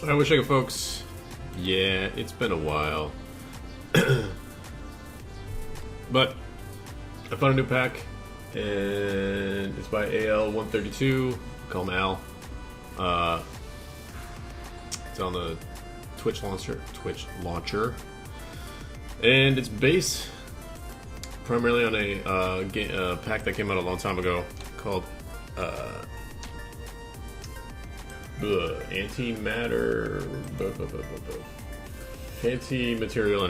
I wish I could, folks. Yeah, it's been a while. But I found a new pack, and it's by AL132. Call him Al. It's on the Twitch launcher, and it's based primarily on a pack that came out a long time ago called Antimatter, Anti-Material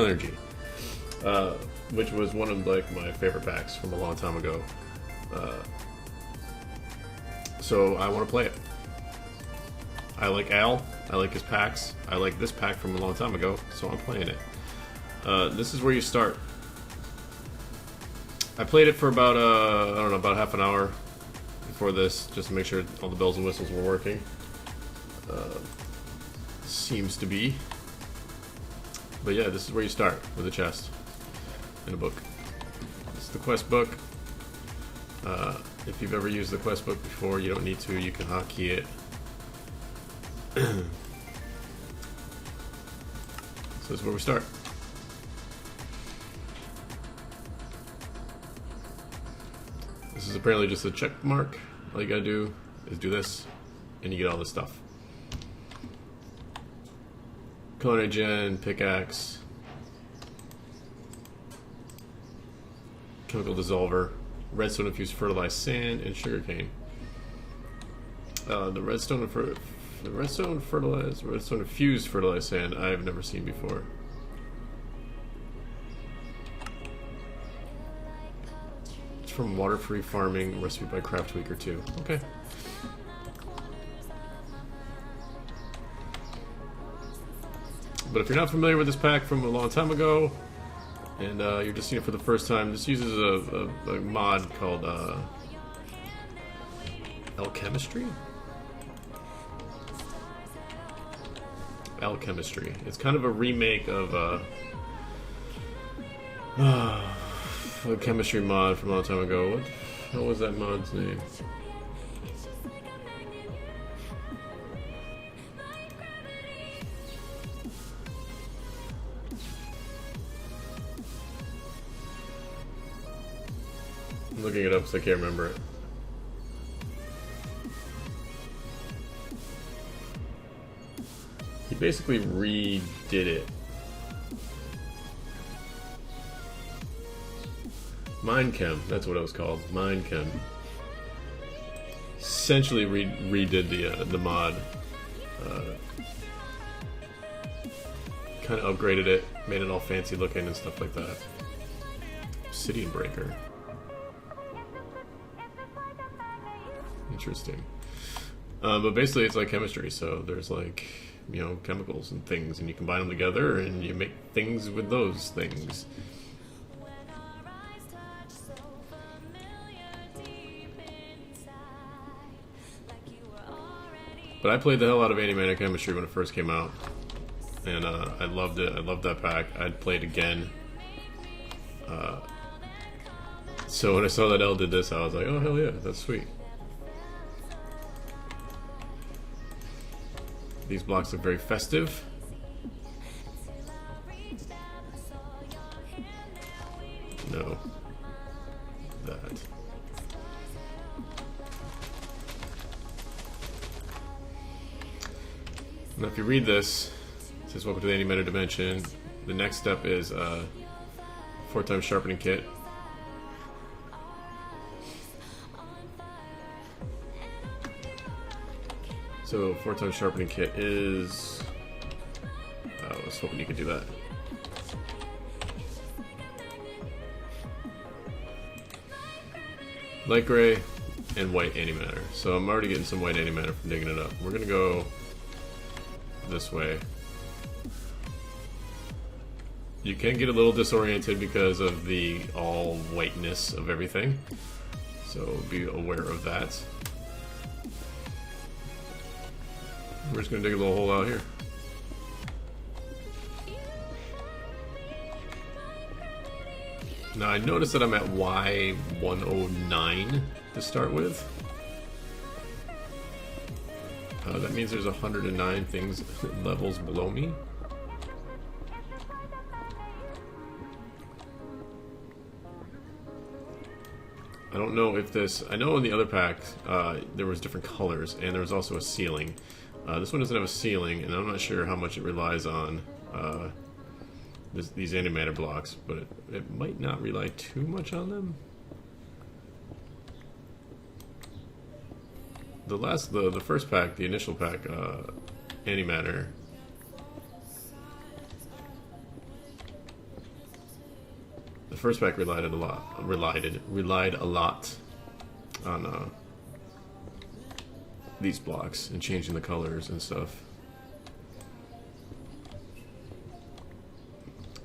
Energy, which was one of like my favorite packs from a long time ago. So I want to play it. I like Al. I like his packs. I like this pack from a long time ago, so I'm playing it. This is where you start. I played it for about I don't know, about half an hour before this, just to make sure all the bells and whistles were working. Seems to be. But yeah, this is where you start, with a chest and a book. This is the quest book. If you've ever used the quest book before, you don't need to. You can hotkey it. So this is where we start. This is apparently just a check mark. All you gotta do is do this, and you get all this stuff. Culinary Gen, pickaxe, chemical dissolver, redstone infused fertilized sand, and sugarcane. The redstone infused fertilized sand I've never seen before. It's from Water-Free Farming, recipe by Craft Weaker 2. Okay. But if you're not familiar with this pack from a long time ago, and you're just seeing it for the first time, this uses a mod called Alchemistry? Alchemistry. It's kind of a remake of a chemistry mod from a long time ago. What the hell was that mod's name? I'm looking it up because I can't remember it. He basically redid it. Mindchem, that's what it was called. Mindchem. Essentially redid the mod. Kind of upgraded it, made it all fancy looking and stuff like that. Obsidian Breaker. Interesting. But basically it's like chemistry, so there's like, you know, chemicals and things, and you combine them together and you make things with those things. But I played the hell out of Antimatter Chemistry when it first came out, and I loved it. I loved that pack. I'd play it again. So when I saw that L did this, I was like, oh hell yeah, that's sweet. These blocks look very festive. No. That. Now if you read this, it says welcome to the Antimatter dimension. The next step is 4x sharpening kit. So 4x sharpening kit is... I was hoping you could do that. Light gray and white antimatter. So I'm already getting some white antimatter from digging it up. We're gonna go this way. You can get a little disoriented because of the all whiteness of everything, so be aware of that. We're just gonna dig a little hole out here. Now I noticed that I'm at Y109 to start with. That means there's 109 things levels below me. I don't know if this... I know in the other pack there was different colors, and there was also a ceiling. This one doesn't have a ceiling, and I'm not sure how much it relies on these antimatter blocks, but it might not rely too much on them. The first pack, the initial pack, Antimatter, the first pack relied a lot on these blocks and changing the colors and stuff.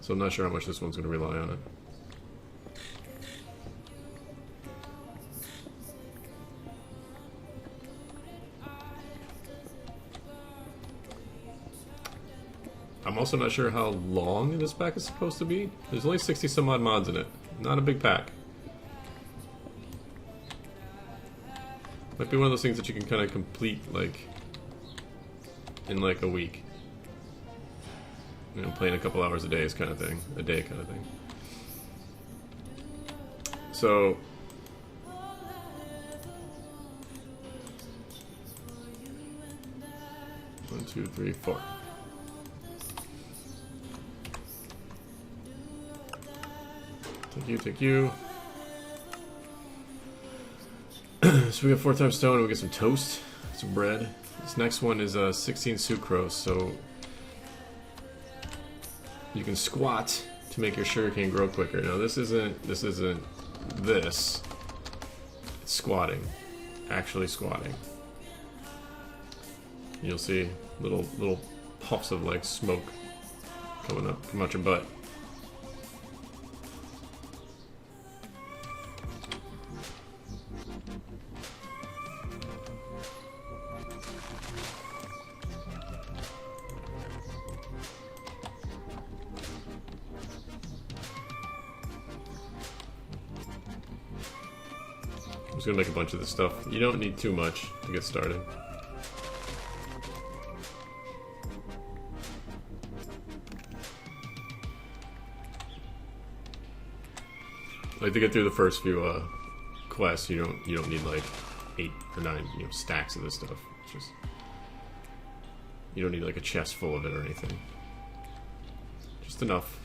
So I'm not sure how much this one's going to rely on it. I'm also not sure how long this pack is supposed to be. There's only 60 some odd mods in it. Not a big pack. Might be one of those things that you can kind of complete like in like a week. You know, playing a couple hours a day kind of thing. A day kind of thing. So 1, 2, 3, 4. Take you. So we got 4 times stone, and we get some toast, some bread. This next one is 16 sucrose, so you can squat to make your sugarcane grow quicker. Now this isn't this. It's squatting, actually squatting. You'll see little puffs of like smoke coming up from out your butt. I'm just gonna make a bunch of this stuff. You don't need too much to get started. Like to get through the first few quests, you don't need like 8 or 9 stacks of this stuff. It's just you don't need like a chest full of it or anything. Just enough.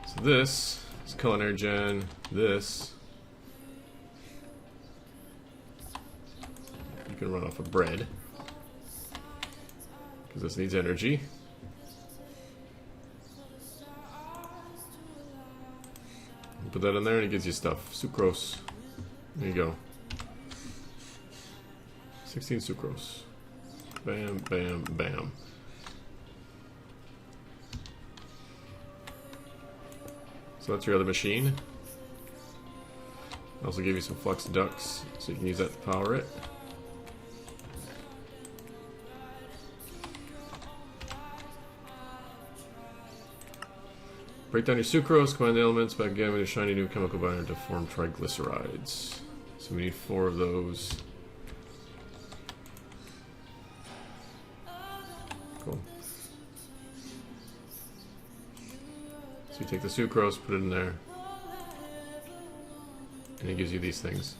So this is culinary gen. This you can run off of bread. Because this needs energy. Put that in there and it gives you stuff. Sucrose. There you go. 16 sucrose. Bam, bam, bam. So that's your other machine. I also give you some flux ducts, so you can use that to power it. Break down your sucrose, combine the elements back again with a shiny new chemical binder to form triglycerides. So we need 4 of those. Cool. So you take the sucrose, put it in there, and it gives you these things.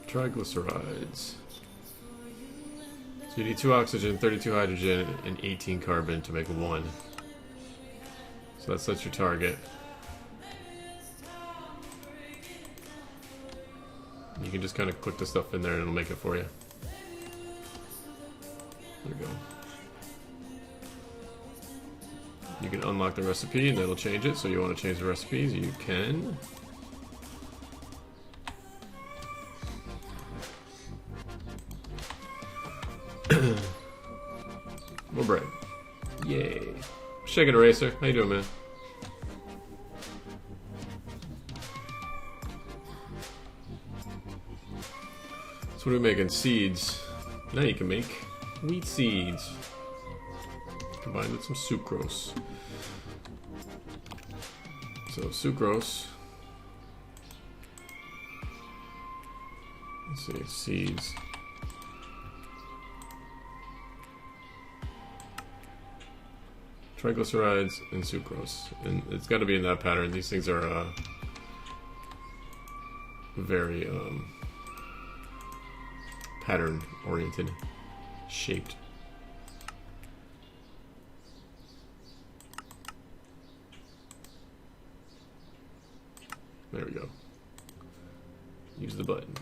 Triglycerides. So you need 2 oxygen, 32 hydrogen, and 18 carbon to make 1. So that's your target. You can just kind of click the stuff in there and it'll make it for you. There we go. You can unlock the recipe and that'll change it. So you want to change the recipes, you can. More bread. Yay. Shaking Eraser. How you doing, man? So what are we making? Seeds. Now you can make wheat seeds. Combined with some sucrose. So sucrose. Let's see, seeds. Triglycerides and sucrose. And it's got to be in that pattern. These things are very pattern oriented, shaped. There we go. Use the button.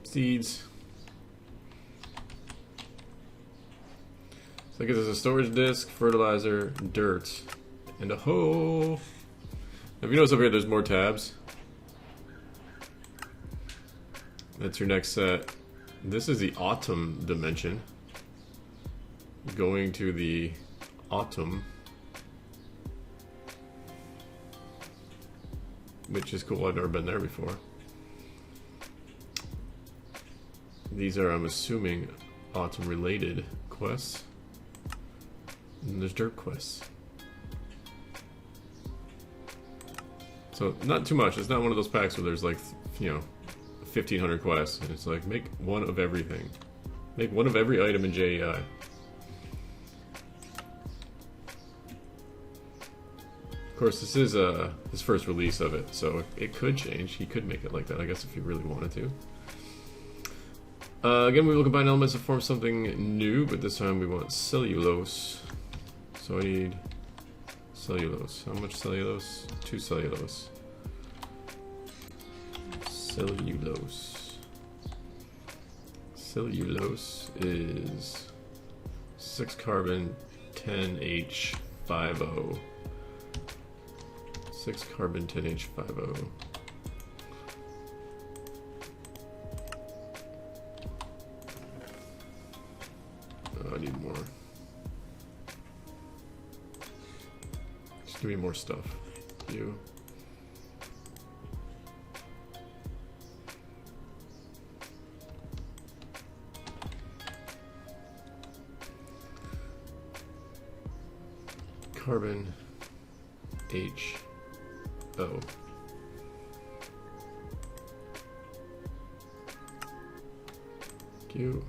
Seeds. So I guess there's a storage disk, fertilizer, dirt, and a hoe. Now if you notice up here there's more tabs. That's your next set. This is the autumn dimension. Going to the autumn. Which is cool, I've never been there before. These are, I'm assuming, autumn related quests. And there's dirt quests. So not too much. It's not one of those packs where there's like, you know, 1,500 quests. And it's like, make one of everything. Make one of every item in JEI. Of course, this is his first release of it, so it could change. He could make it like that, I guess, if he really wanted to. Again, we will combine elements to form something new, but this time we want cellulose. So I need cellulose. How much cellulose? 2 cellulose. Cellulose. Cellulose is 6 carbon, 10H50. 6 carbon, 10H50. I need more. Just give me more stuff. You. Carbon H O. Q.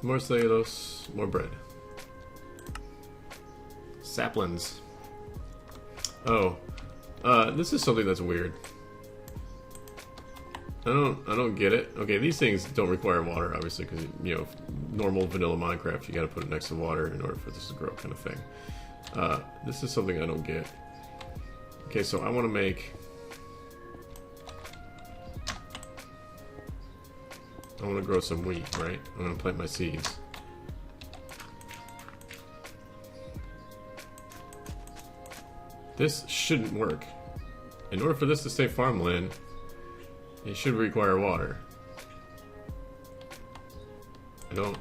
More cellulose, more bread. Saplings. Oh, this is something that's weird. I don't get it. Okay, these things don't require water, obviously, because, you know, normal vanilla Minecraft, you got to put it next to water in order for this to grow, kind of thing. This is something I don't get. Okay, so I want to make. I want to grow some wheat, right? I'm going to plant my seeds. This shouldn't work. In order for this to stay farmland, it should require water. I don't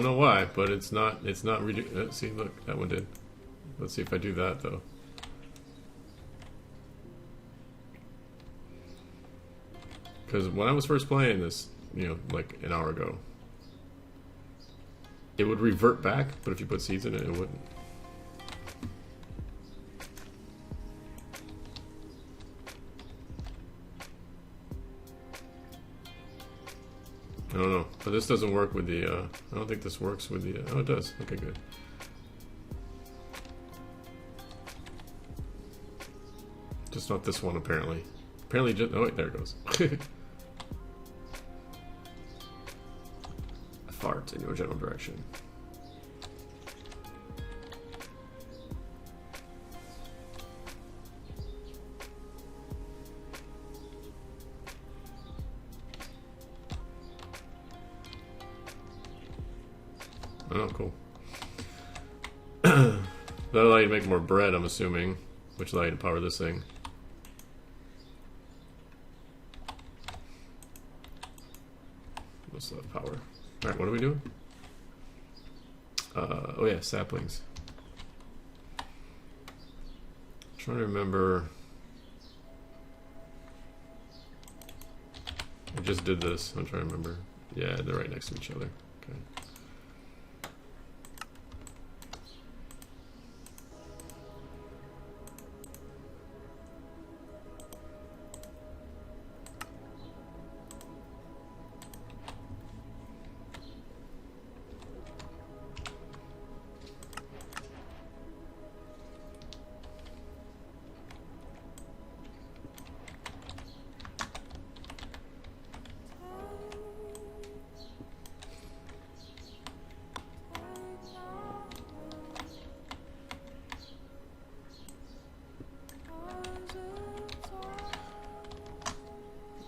know why, but it's not see, look, that one did. Let's see if I do that though. Because when I was first playing this, you know, like an hour ago, it would revert back, but if you put seeds in it, it wouldn't. I don't know, but this doesn't work with the, I don't think this works with the, oh it does, okay good. Just not this one apparently. Apparently just, oh wait, there it goes. Fart in your general direction. Oh, cool. That'll allow you to make more bread, I'm assuming, which allow you to power this thing. still have power. Alright, what are we doing? Oh yeah, saplings. I'm trying to remember. I just did this. I'm trying to remember. Yeah, they're right next to each other. Okay.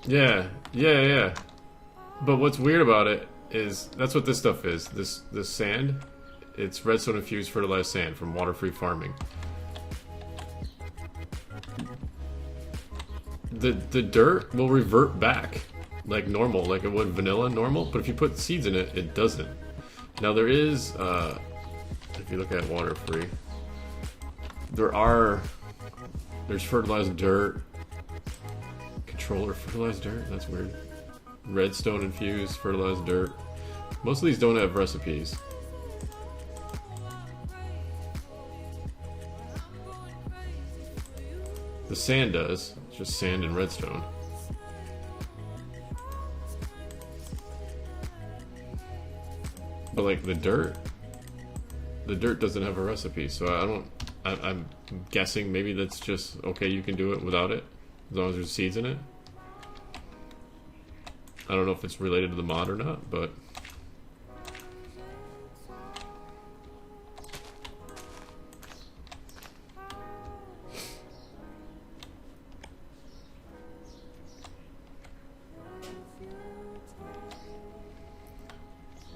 Yeah. But what's weird about it is that's what this stuff is. This sand, it's redstone infused fertilized sand from water-free farming. The dirt will revert back like normal, like it would vanilla normal, but if you put seeds in it, it doesn't. Now there is, if you look at water-free, there's fertilized dirt. Controller fertilized dirt? That's weird. Redstone infused fertilized dirt. Most of these don't have recipes. The sand does. It's just sand and redstone. But like the dirt doesn't have a recipe, so I'm guessing maybe that's just okay, you can do it without it. As long as there's seeds in it. I don't know if it's related to the mod or not, but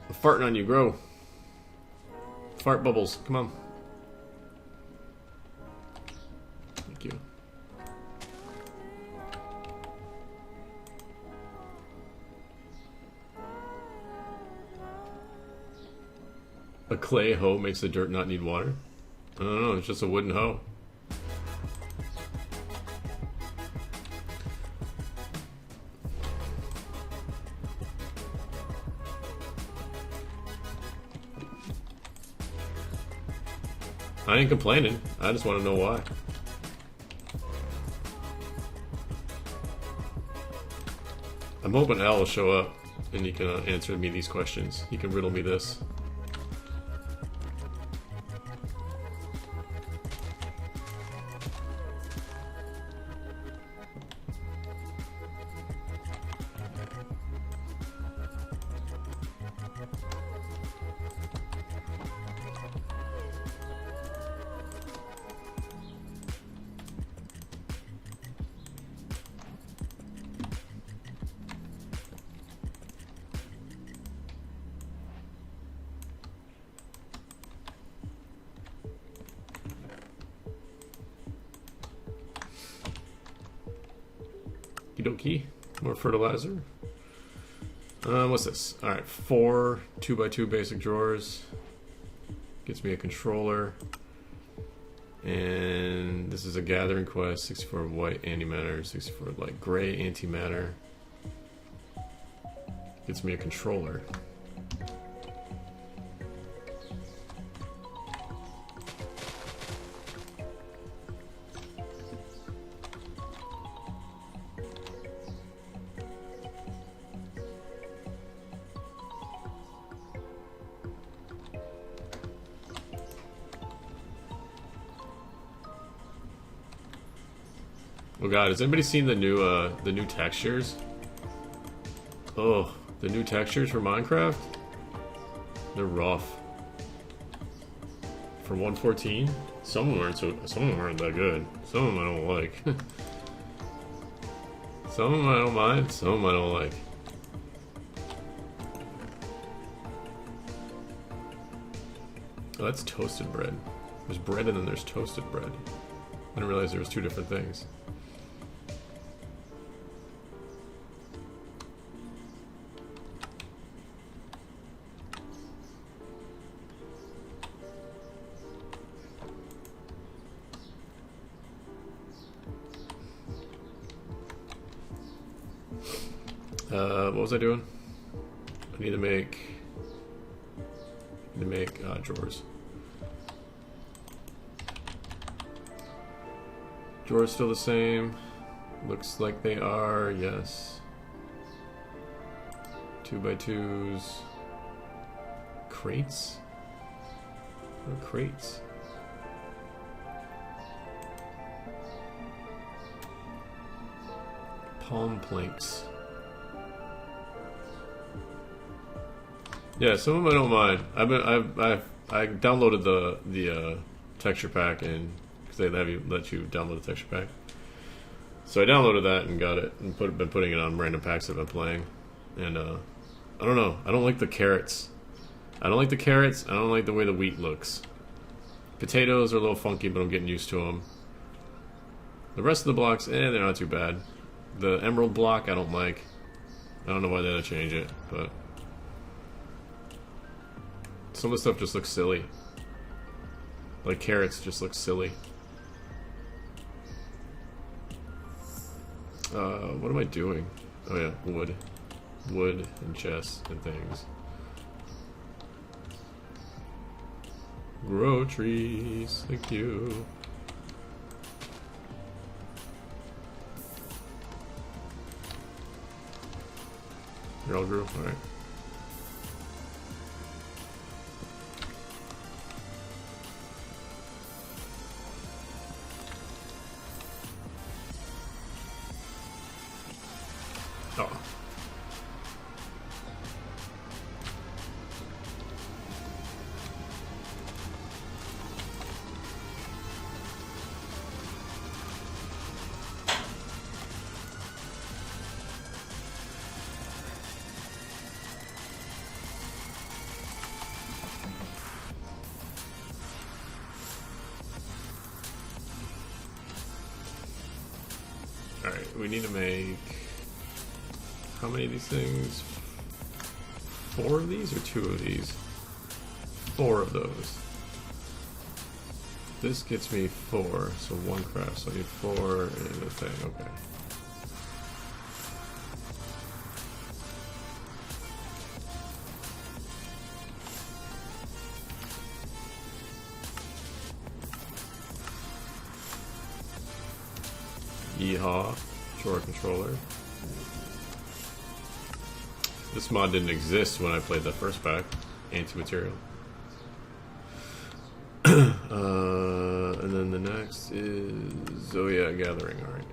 I'm farting on you, grow. Fart bubbles, come on. Thank you. A clay hoe makes the dirt not need water? I don't know, it's just a wooden hoe. I ain't complaining, I just want to know why. I'm hoping Al will show up and he can answer me these questions. He can riddle me this. Okie, more fertilizer. What's this? Alright, 4 2x2 basic drawers. Gets me a controller. And this is a gathering quest, 64 white antimatter, 64 light gray antimatter. Gets me a controller. Oh god, has anybody seen the new textures? Oh, the new textures for Minecraft? They're rough. For 1.14? Some of them aren't that good. Some of them I don't like. Some of them I don't mind, some of them I don't like. Oh, that's toasted bread. There's bread and then there's toasted bread. I didn't realize there was two different things. What was I doing? I need to make drawers. Drawers still the same. Looks like they are, yes. 2x2s. Crates? What are crates? Palm planks. Yeah, some of them I don't mind. I downloaded the texture pack, and because they let you download the texture pack. So I downloaded that and got it and been putting it on random packs I've been playing. And I don't know. I don't like the carrots. I don't like the carrots. I don't like the way the wheat looks. Potatoes are a little funky, but I'm getting used to them. The rest of the blocks, they're not too bad. The emerald block, I don't like. I don't know why they had to change it, but some of the stuff just looks silly. Like carrots just look silly. What am I doing? Oh yeah, wood. Wood and chests and things. Grow trees, thank you. You're all grew? Alright. Oh. Alright, we need to make... How many of these things? 4 of these or 2 of these? 4 of those. This gets me 4, so 1 craft, so I need 4 and a thing, okay. Yeehaw, drawer controller. This mod didn't exist when I played the first pack, Antimatter. And then the next is, oh yeah, gathering, alright.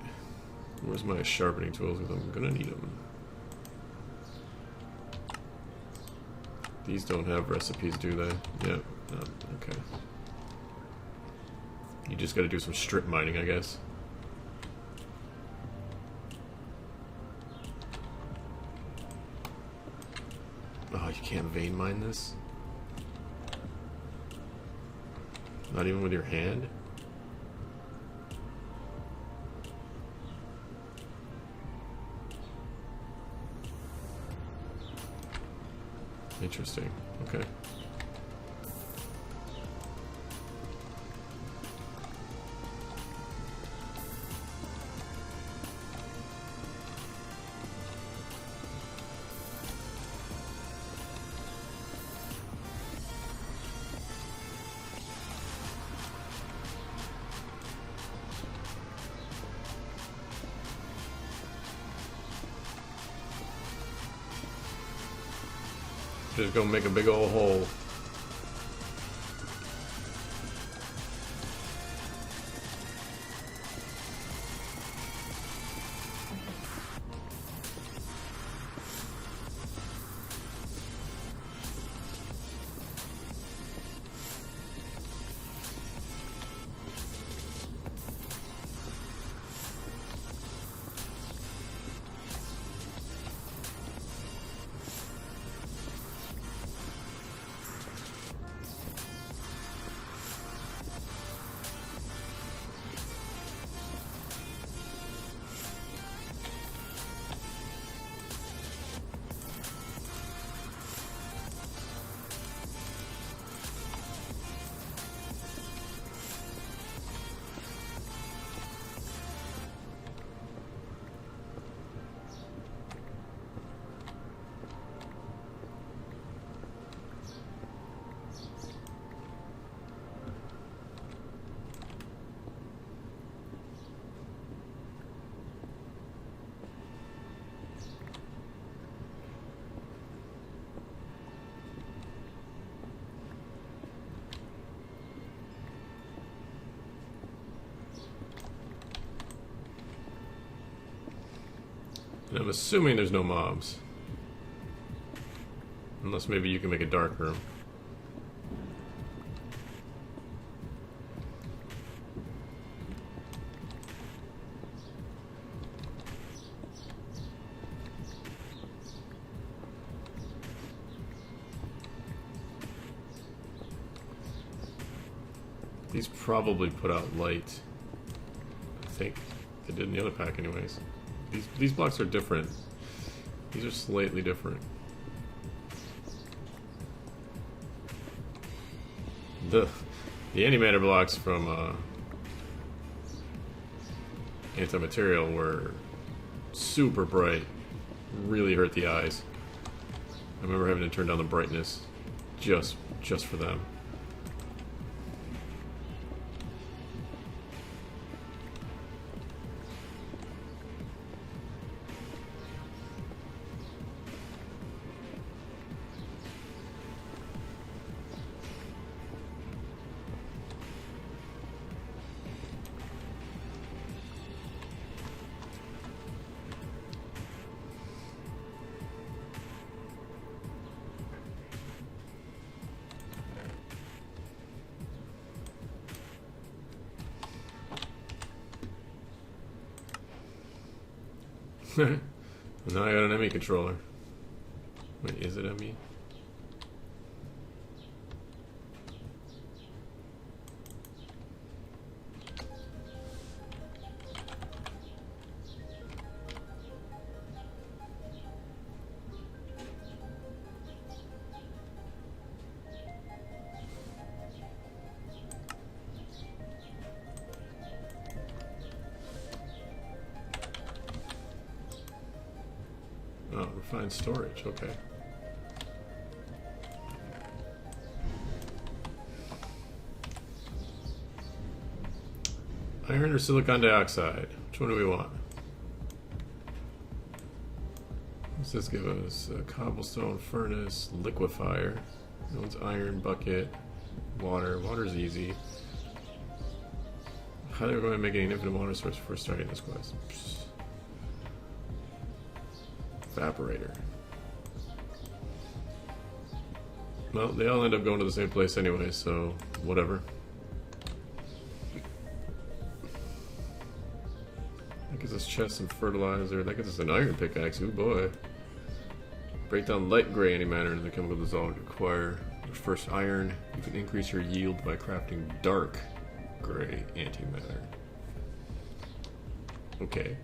Where's my sharpening tools? Because I'm gonna need them. These don't have recipes, do they? Yep, no, okay. You just gotta do some strip mining, I guess. Oh, you can't vein mine this? Not even with your hand? Interesting. Okay. Just gonna make a big old hole. And I'm assuming there's no mobs. Unless maybe you can make a dark room. These probably put out light. I think they did in the other pack anyways. These blocks are different. These are slightly different. The Antimatter blocks from Antimatter were super bright. Really hurt the eyes. I remember having to turn down the brightness just for them. Now I got an ME controller. Wait, is it ME? Oh, refined storage, okay. Iron or silicon dioxide? Which one do we want? What's this give us? A cobblestone furnace, liquefier. That one's iron, bucket, water. Water's easy. Highly recommend making an infinite water source before starting this quest. Psst. Evaporator. Well, they all end up going to the same place anyway, so whatever. That gives us chests and fertilizer. That gives us an iron pickaxe. Ooh boy. Break down light gray antimatter into the chemical dissolved. Acquire your first iron. You can increase your yield by crafting dark gray antimatter. Okay.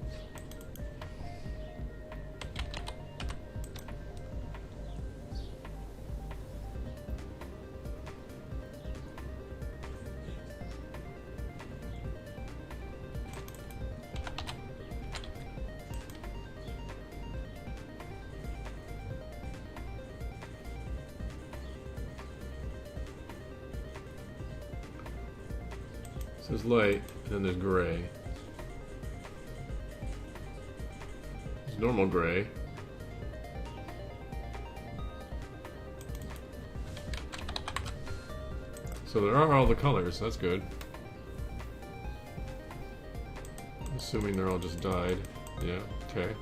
So there's light, and then there's gray. There's normal gray. So there are all the colors, that's good. Assuming they're all just dyed. Yeah, okay.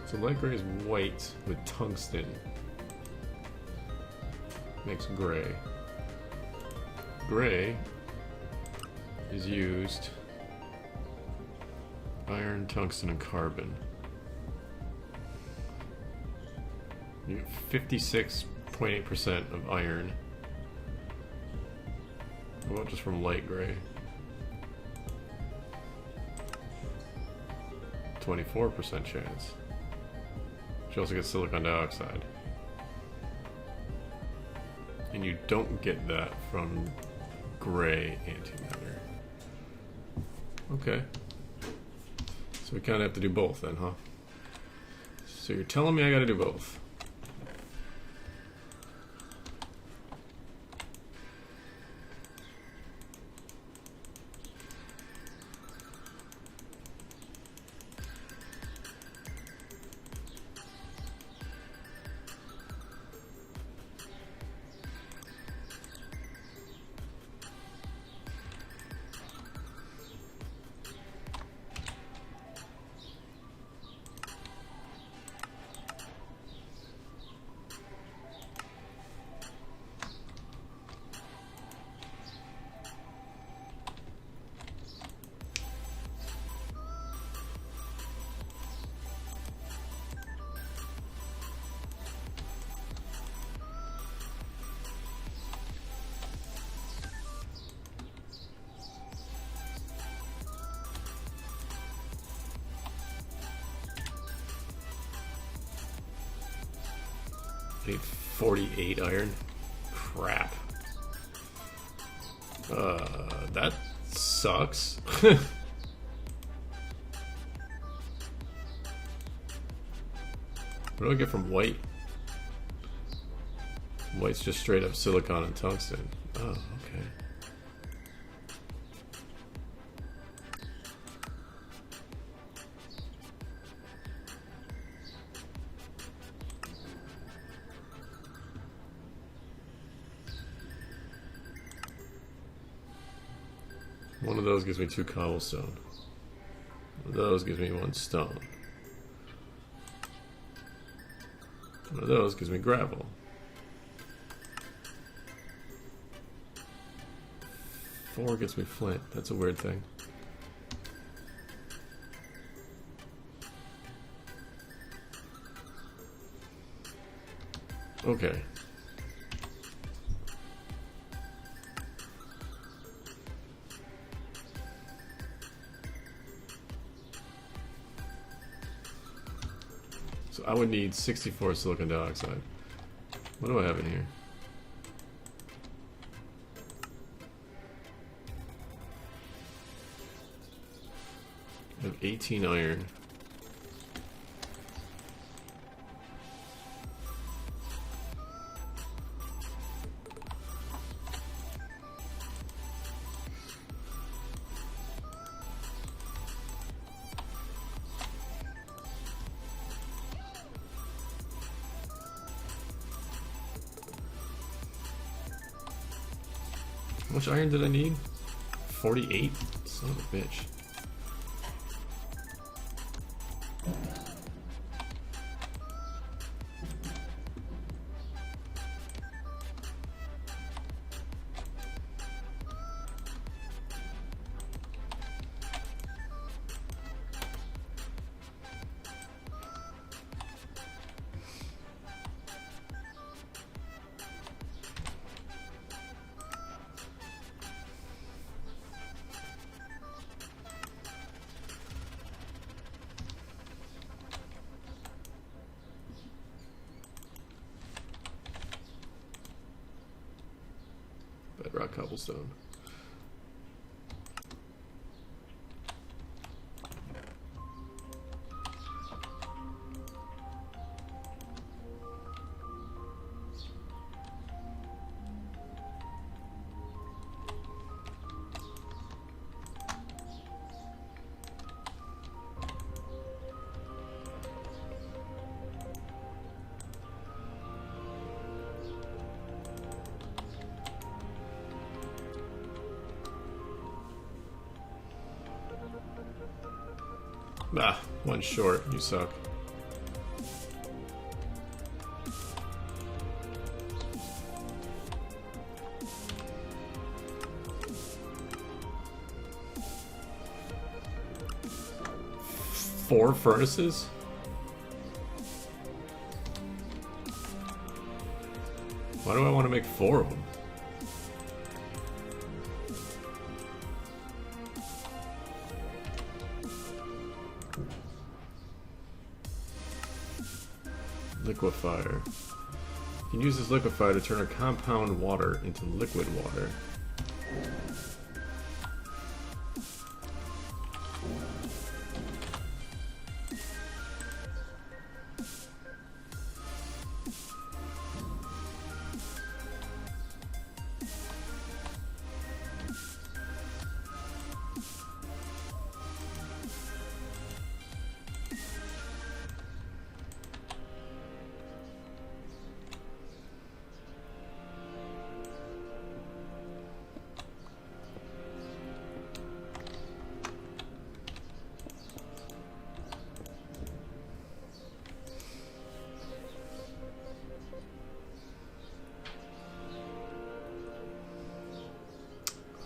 So light gray is white with tungsten. Makes gray. Gray is used iron, tungsten, and carbon. You get 56.8% of iron. What about just from light gray? 24% chance. You also get silicon dioxide. And you don't get that from gray antimatter. Okay. So we kind of have to do both then, huh? So you're telling me I gotta do both. I need 48 iron. Crap. That sucks. What do I get from white? White's just straight up silicon and tungsten. Oh, okay. One of those gives me 2 cobblestone. One of those gives me 1 stone. One of those gives me gravel. 4 gets me flint. That's a weird thing. Okay. So I would need 64 silicon dioxide. What do I have in here? I have 18 iron. How much iron did I need? 48? Son of a bitch. Bedrock cobblestone. Ah, 1 short. You suck. Four furnaces? Why do I want to make 4 of them? Liquefier. You can use this liquefier to turn a compound water into liquid water.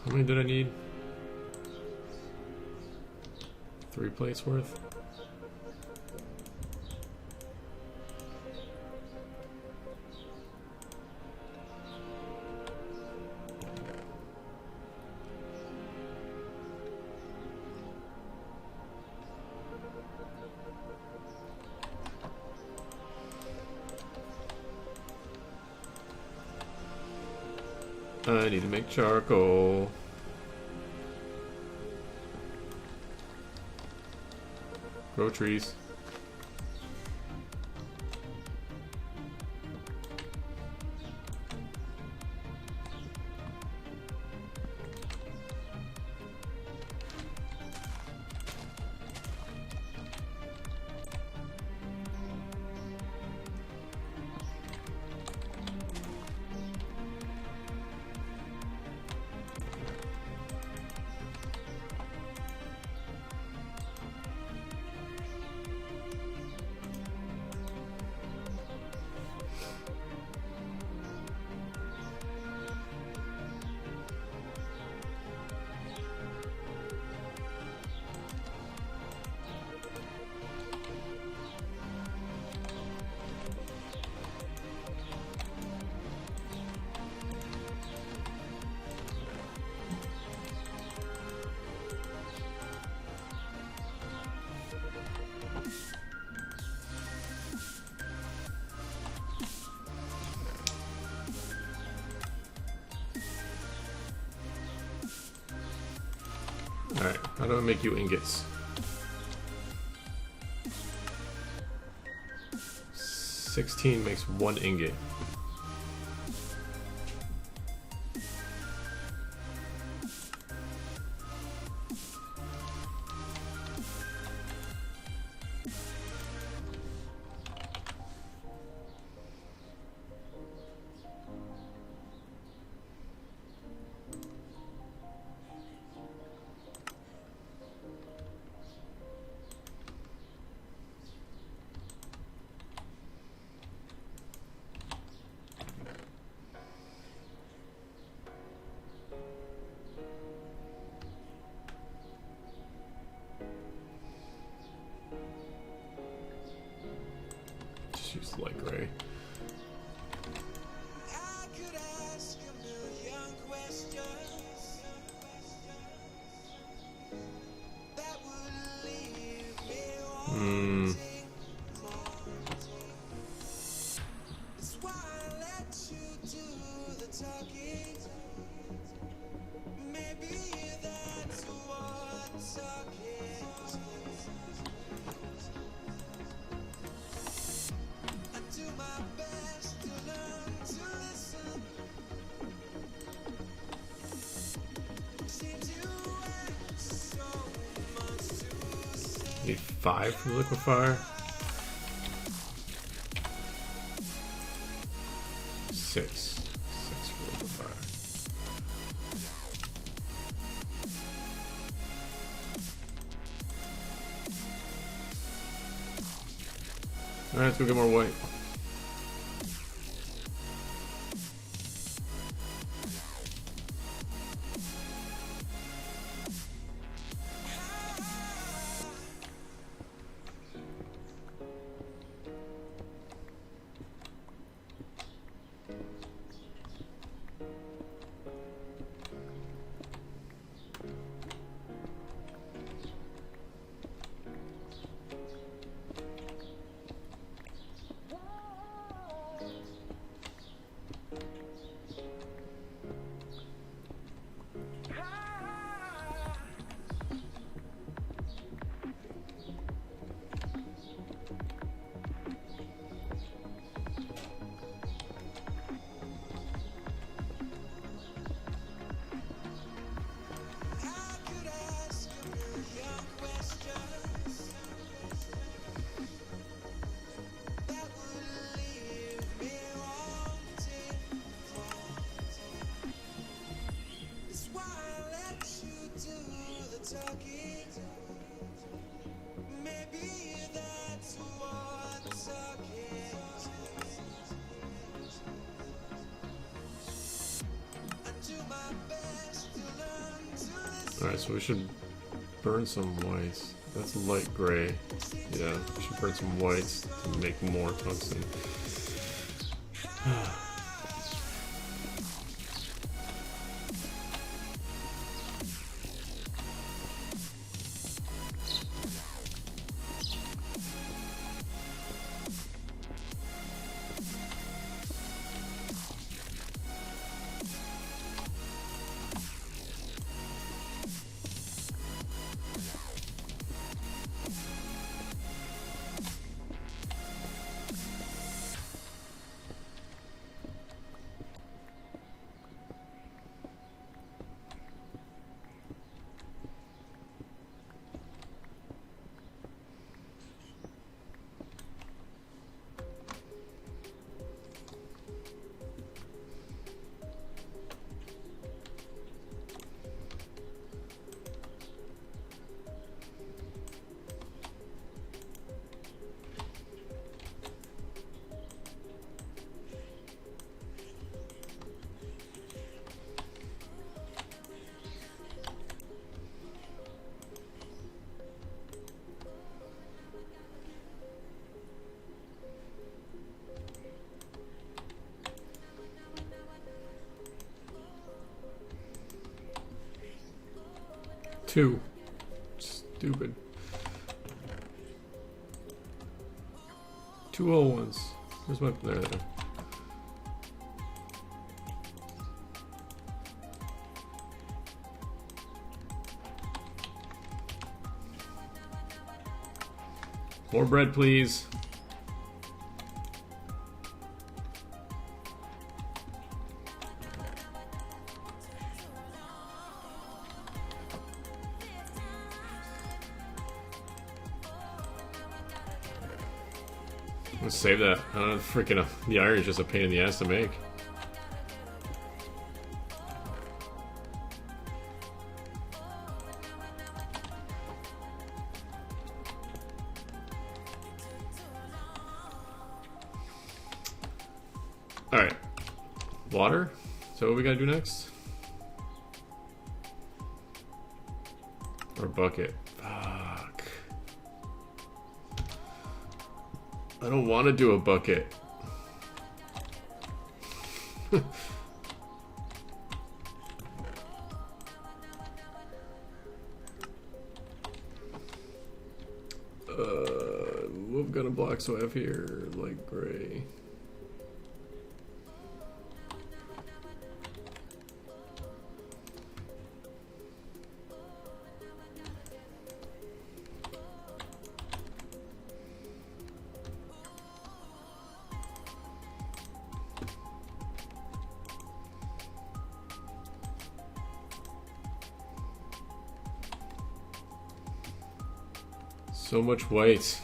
How many did I need? 3 plates worth? I need to make charcoal. Grow trees. Alright, how do I make you ingots? 16 makes 1 ingot. Use light gray. Need 5 for the liquefier. 6 for the liquefier. Alright, let's go get more white. Alright, so we should burn some whites. That's light gray. Yeah, we should burn some whites to make more tungsten. 2. Stupid. 2 whole ones. Where's my... There. More bread, please. Let's save that. Freaking the iron is just a pain in the ass to make. Alright. Water? So what we gotta do next? Or bucket? Fuck. I don't want to do a bucket. What kind of blocks do I have here? Light gray. So much white.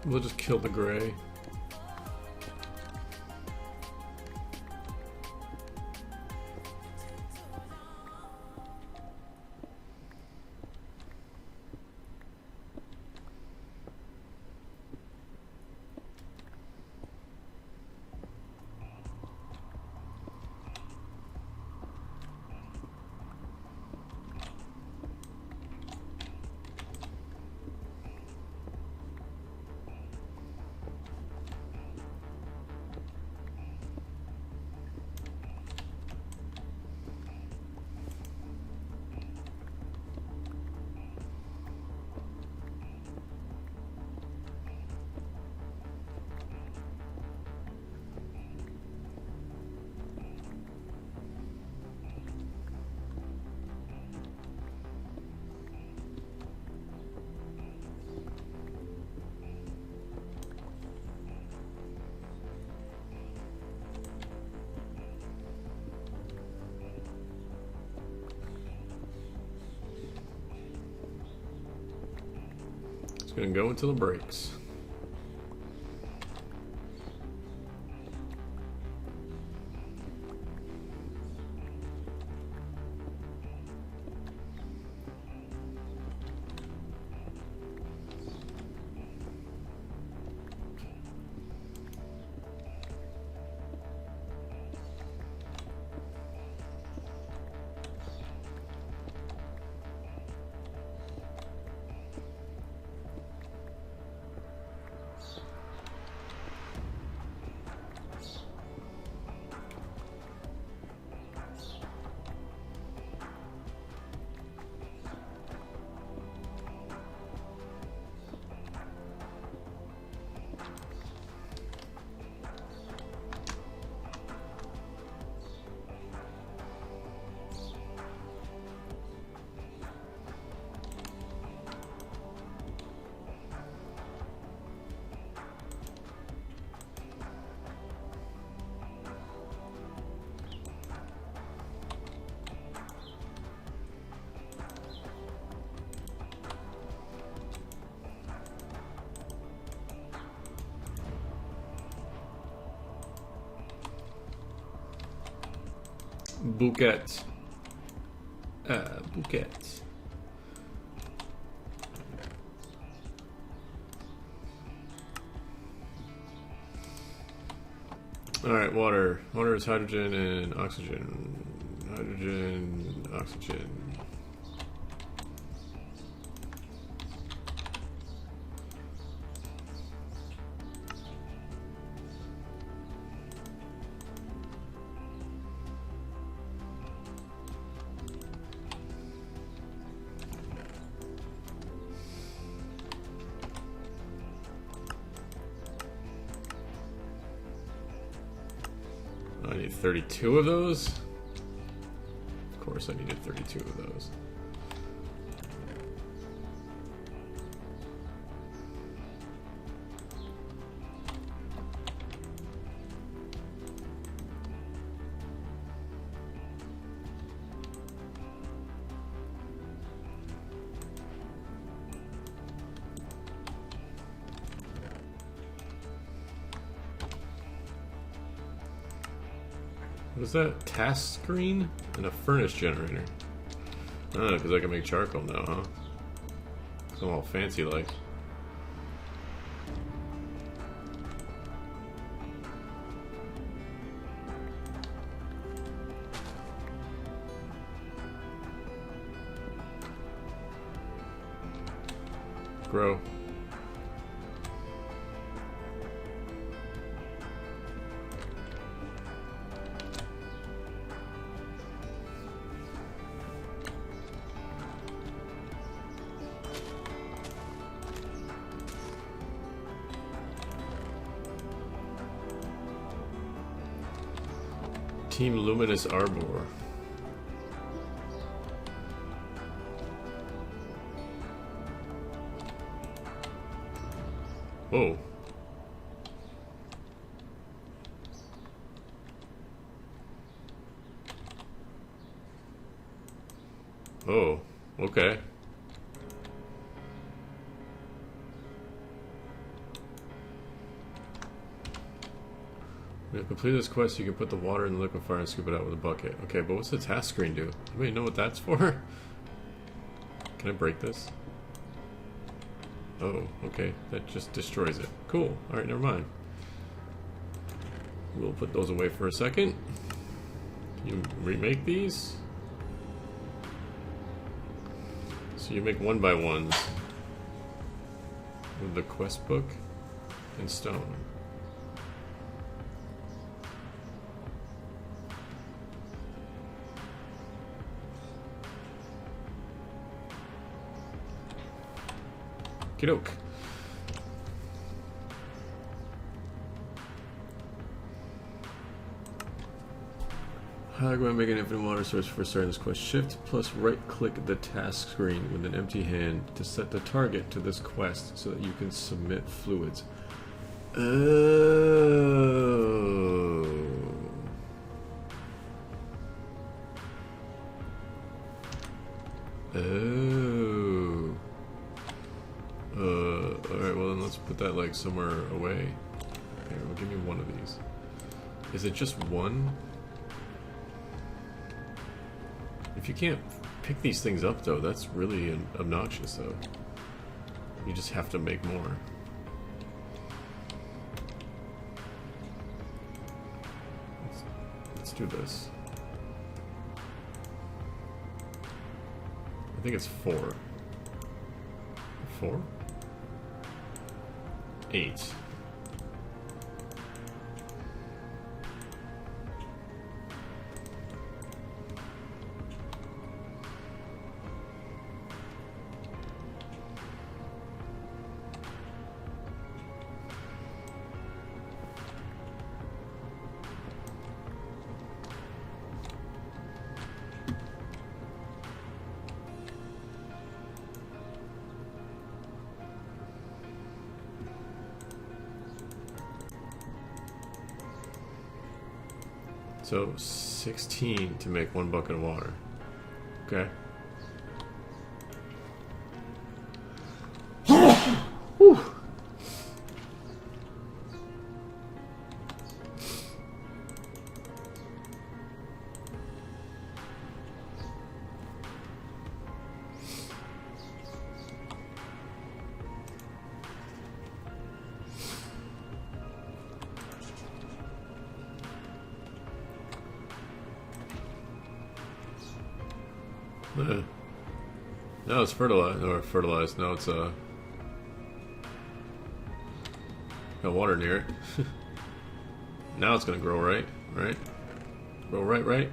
We'll just kill the gray. It's gonna go until it breaks. Bouquet. Bouquet. Alright, water. Water is hydrogen and oxygen. Hydrogen, oxygen. I need 32 of those? Of course I needed 32 of those. What is that? Task screen? And a furnace generator. Oh, because I can make charcoal now, huh? So I'm all fancy like. Grow. Team Luminous Arbor. Whoa. Oh, okay. When you complete this quest, you can put the water in the liquefier and scoop it out with a bucket. Okay, but what's the task screen do? Anybody know what that's for? Can I break this? Oh, okay. That just destroys it. Cool. Alright, never mind. We'll put those away for a second. Can you remake these? So you make 1x1s with the quest book and stone. Okey-doke. Go ahead and make an infinite water source for starting this quest. Shift plus right click the task screen with an empty hand to set the target to this quest so that you can submit fluids. Oh. Oh. Alright, well then let's put that like somewhere away. Okay, well give me one of these. Is it just one? If you can't pick these things up though, that's really obnoxious though. You just have to make more. Let's do this. I think it's 4. 4? 8. So 16 to make 1 bucket of water. Okay. Whew. No, it's fertilized. Or fertilized. No, it's got water near it. Now it's gonna grow right. Right? Grow right?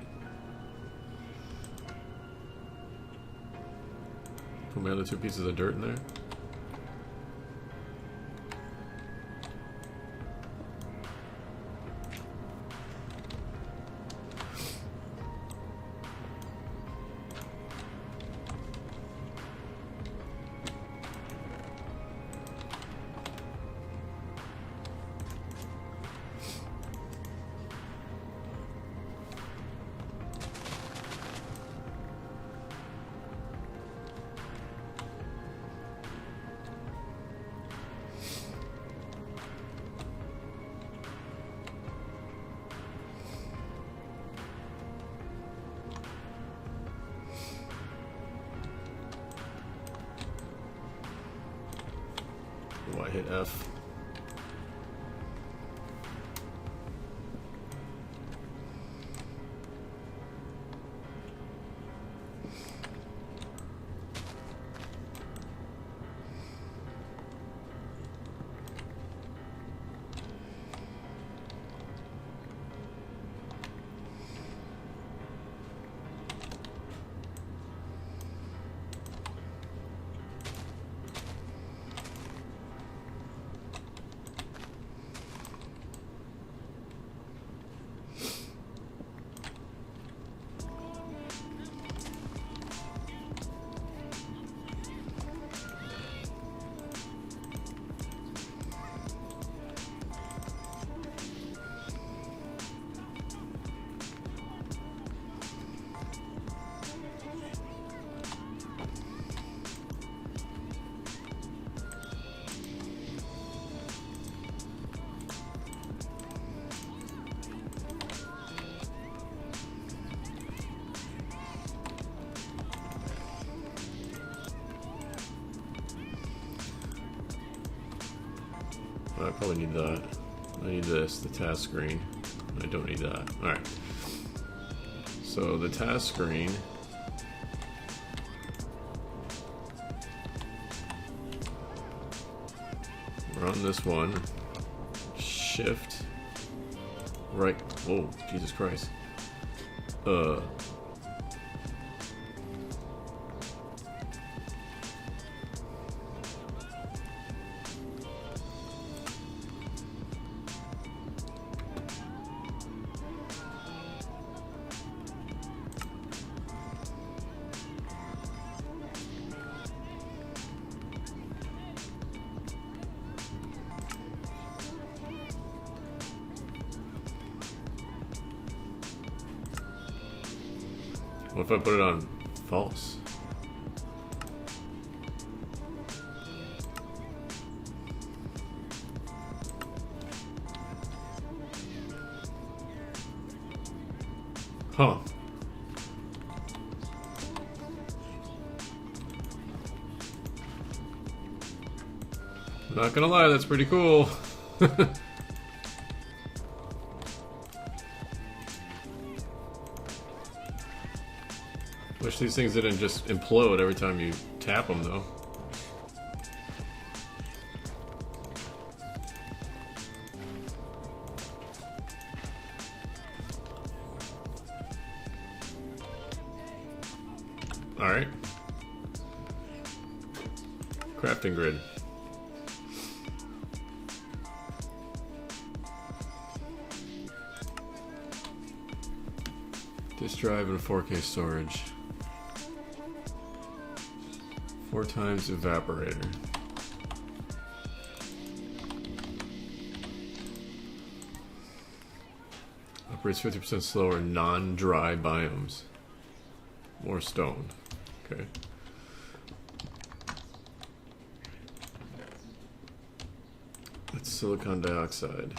Put my other 2 pieces of dirt in there. Oh, I hit F. I probably need that. I need this, the task screen. I don't need that. Alright. So the task screen. We're on this one. Shift. Right. Whoa, Jesus Christ. What if I put it on false? Huh. Not gonna lie, that's pretty cool. Wish these things didn't just implode every time you tap them, though. Alright. Crafting grid. Disk drive and a 4K storage. 4 times evaporator. Operates 50% slower in non-dry biomes. More stone. Okay. That's silicon dioxide.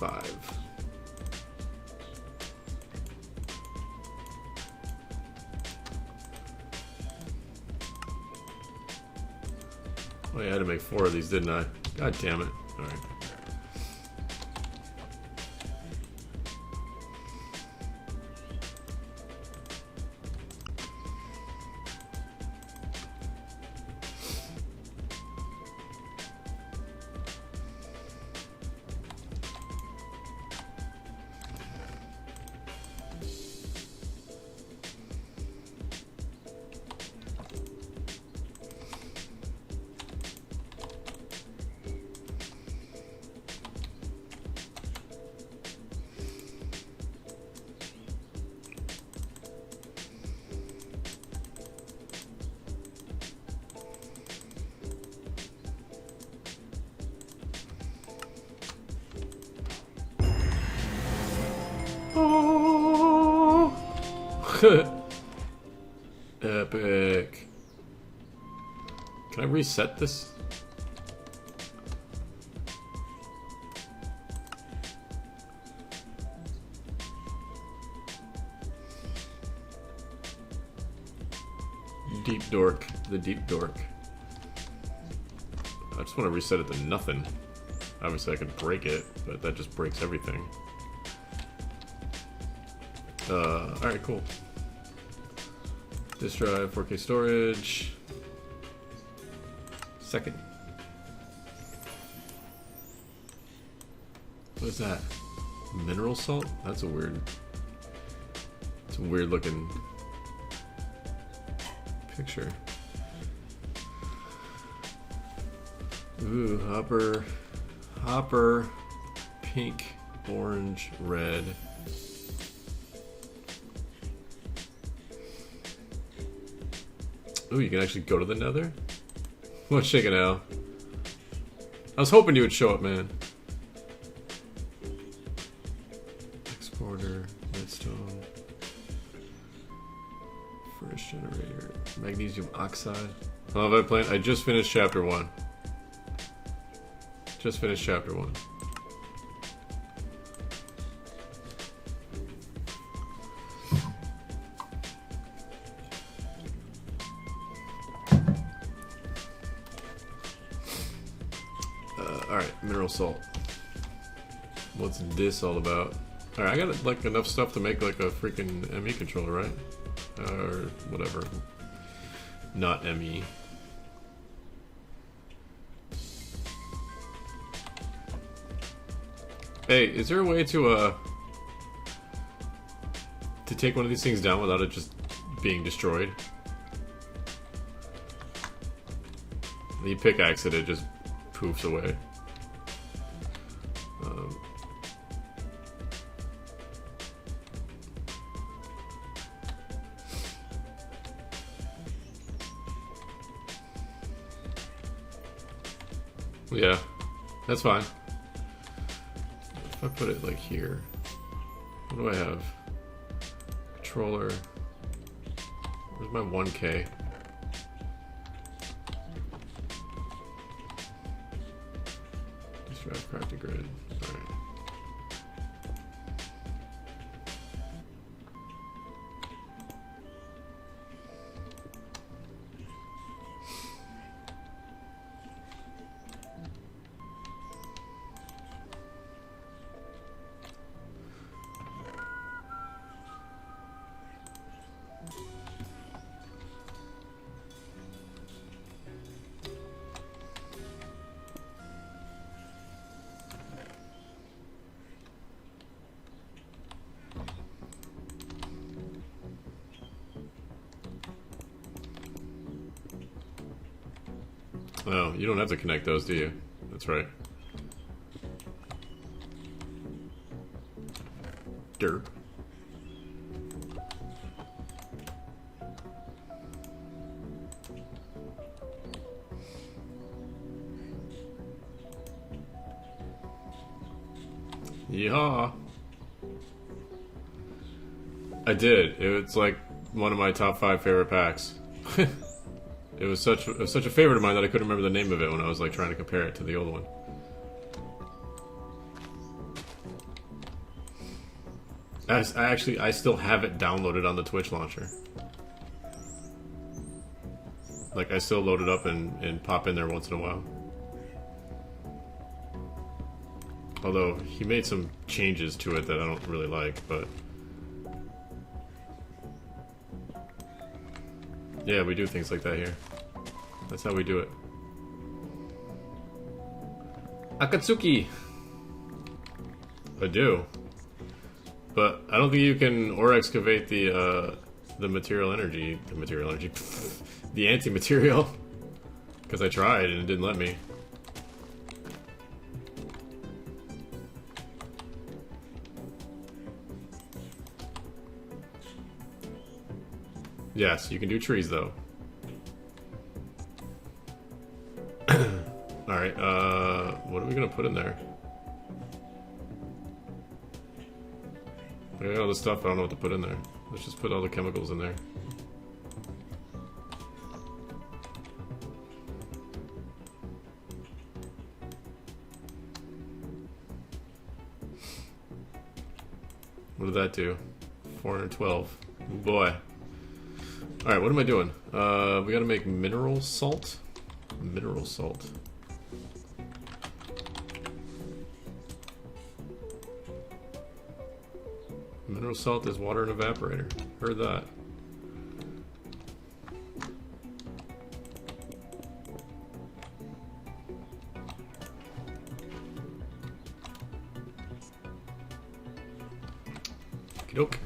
5. Oh yeah, I had to make 4 of these, didn't I? God damn it. Alright. Epic. Can I reset this? Deep dork. The deep dork. I just want to reset it to nothing. Obviously I could break it, but that just breaks everything. Alright, cool. Disk drive, 4K storage. Second. What is that? Mineral salt? That's a weird... It's a weird looking picture. Ooh, hopper. Hopper. Pink, orange, red. Ooh, you can actually go to the nether? What's shaking out? I was hoping you would show up, man. Exporter, redstone. First generator. Magnesium oxide. How have I played? I just finished chapter 1. Just finished chapter 1. Alright, mineral salt. What's this all about? Alright, I got like enough stuff to make like a freaking ME controller, right? Or whatever. Not ME. Hey, is there a way to take one of these things down without it just being destroyed? You pickaxe it, it just poofs away. Yeah, that's fine. If I put it like here, what do I have? Controller. Where's my 1K? Just drive crafting grid. Alright. Oh, you don't have to connect those, do you? That's right. Derp. Yeehaw. I did. It's like one of my top 5 favorite packs. It was such a favorite of mine that I couldn't remember the name of it when I was like trying to compare it to the old one. I still have it downloaded on the Twitch launcher. Like, I still load it up and pop in there once in a while. Although, he made some changes to it that I don't really like, but... Yeah, we do things like that here. That's how we do it. Akatsuki! I do. But I don't think you can ore excavate the material energy... The material energy... the anti-material. Because I tried and it didn't let me. Yes, you can do trees though. Alright, what are we gonna put in there? I got all this stuff, I don't know what to put in there. Let's just put all the chemicals in there. What did that do? 412. Oh boy. Alright, what am I doing? We gotta make mineral salt? Mineral salt. Mineral salt is water and evaporator. Heard that. Okey-doke.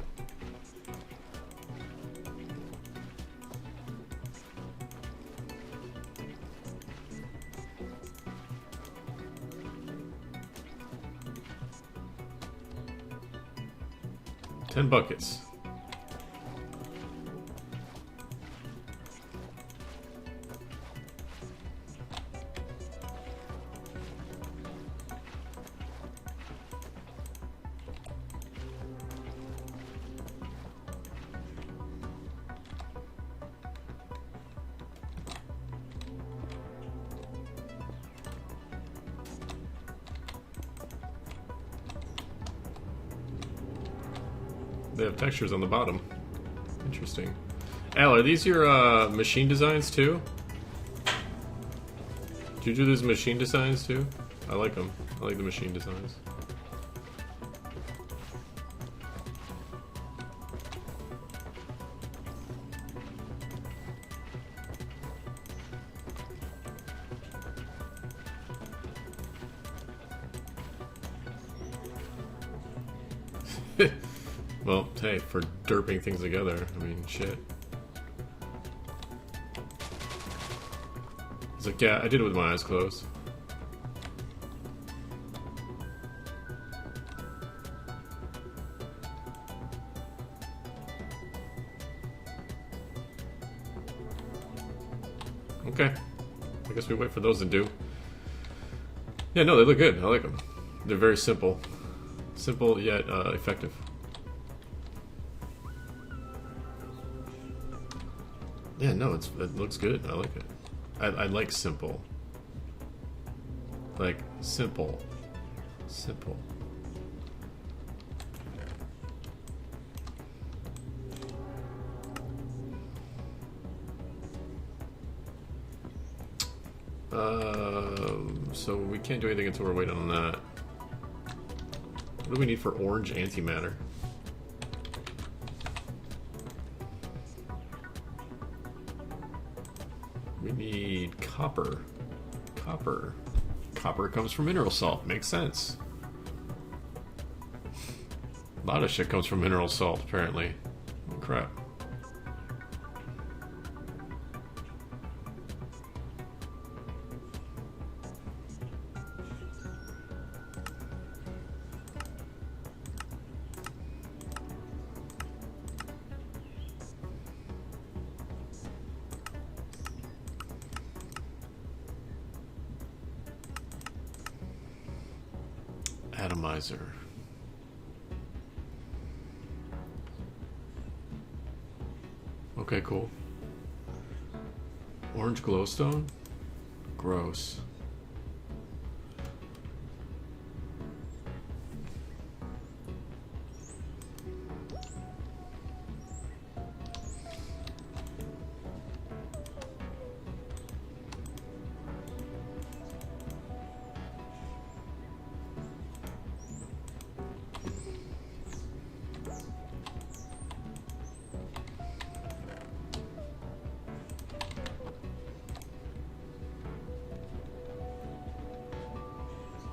$10 buckets. They have textures on the bottom. Interesting. Al, are these your machine designs too? Did you do these machine designs too? I like them. I like the machine designs. Well, hey, for derping things together, I mean, shit. It's like, yeah, I did it with my eyes closed. Okay. I guess we wait for those to do. Yeah, no, they look good. I like them. They're very simple. Simple, yet effective. Yeah, no, it looks good. I like it. I like simple. Like, simple. Simple. So we can't do anything until we're waiting on that. What do we need for orange antimatter? We need copper. Copper. Copper comes from mineral salt. Makes sense. A lot of shit comes from mineral salt, apparently. Oh, crap. Atomizer. Okay, cool. Orange glowstone? Gross.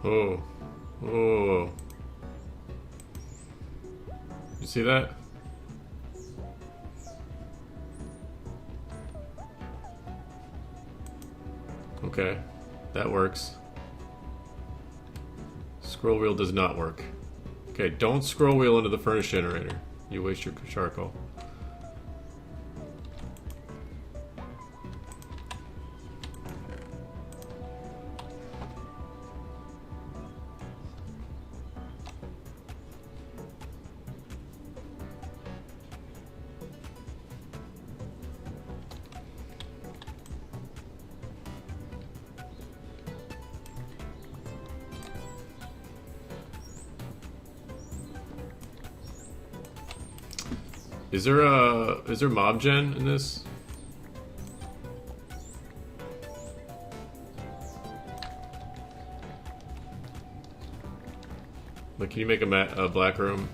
Oh. Oh. You see that? Okay. That works. Scroll wheel does not work. Okay, don't scroll wheel into the furnace generator. You waste your charcoal. Is there mob gen in this? Like, can you make a dark room,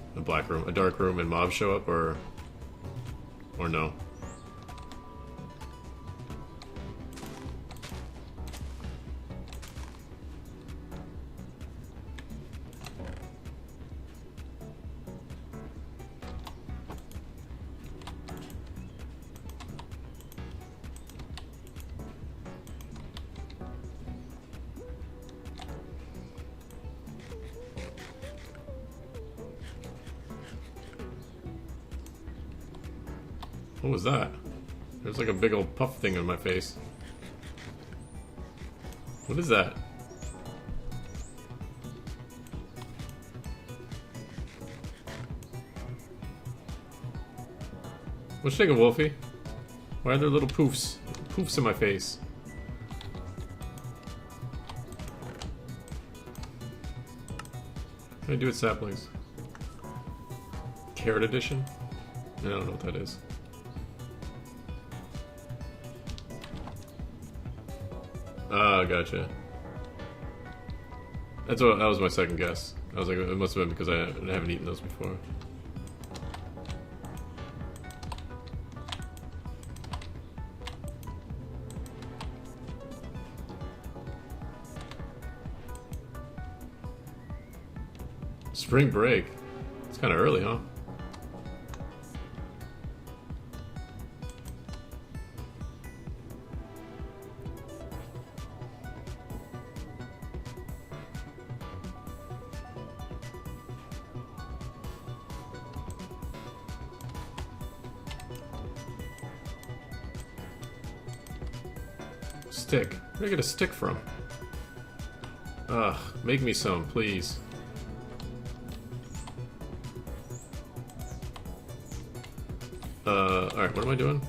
and mobs show up, or no? What was that? There's like a big old puff thing on my face. What is that? What's shaking, Wolfie? Why are there little poofs? Poofs in my face. What can I do with saplings? Carrot edition? I don't know what that is. Ah, gotcha. That was my second guess. I was like, it must have been because I haven't eaten those before. Spring break. It's kind of early, huh? Stick. Where did I get a stick from? Ugh, make me some, please. Alright, what am I doing?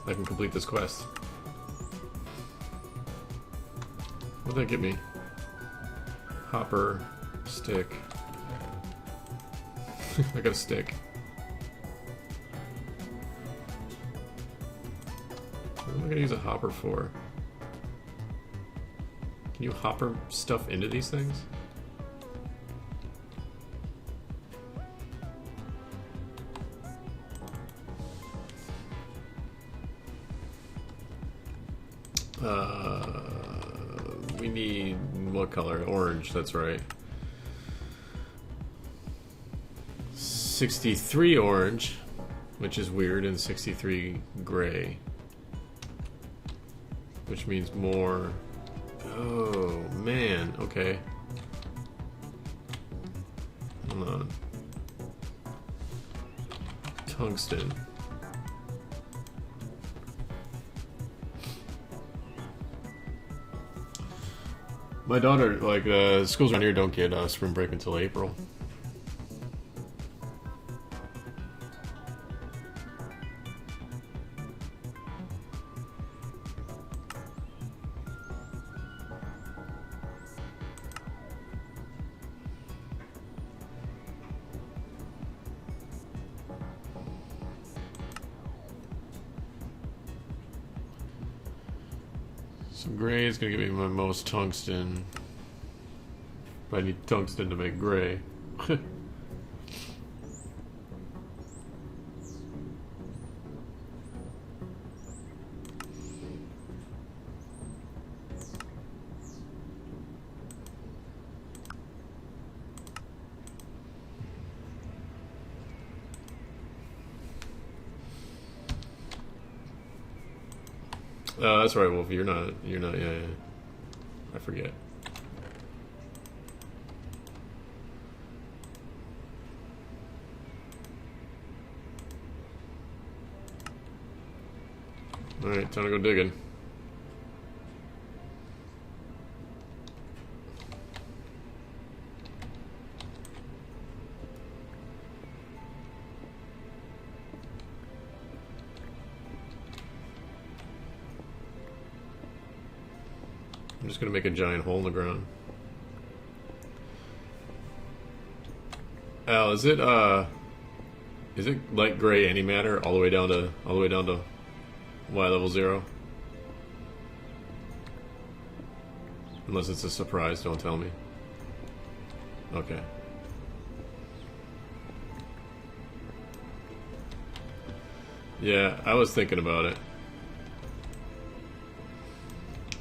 I can complete this quest. What did that get me? Hopper, stick. I got a stick. What am I gonna use a hopper for? Can you hopper stuff into these things? We need what color? Orange, that's right. 63 orange, which is weird, and 63 gray. Which means more. Oh, man, okay. Hold on. Tungsten. My daughter, like, schools around here don't get spring break until April. So gray is gonna give me my most tungsten. But I need tungsten to make gray. That's right, Wolf. You're not. You're not. Yeah, yeah. I forget. All right, time to go digging. I'm just gonna make a giant hole in the ground. Al, is it light gray antimatter all the way down to Y level 0? Unless it's a surprise, don't tell me. Okay. Yeah, I was thinking about it.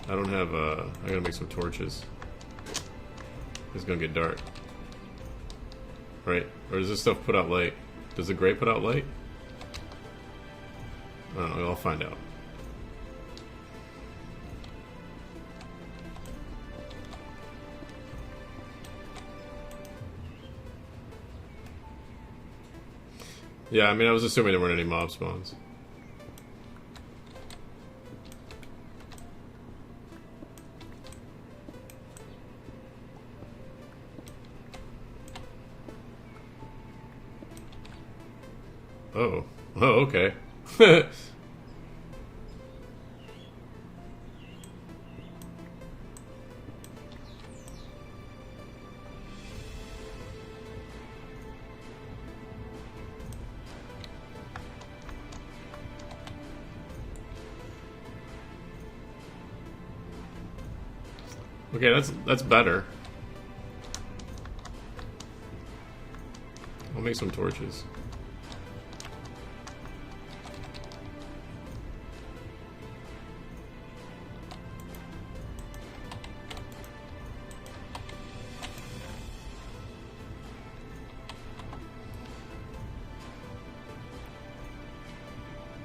I don't have, I gotta make some torches. It's gonna get dark. Right? Or does this stuff put out light? Does the gray put out light? I don't know, I'll find out. Yeah, I mean, I was assuming there weren't any mob spawns. Oh. Oh, okay. Okay, that's better. I'll make some torches.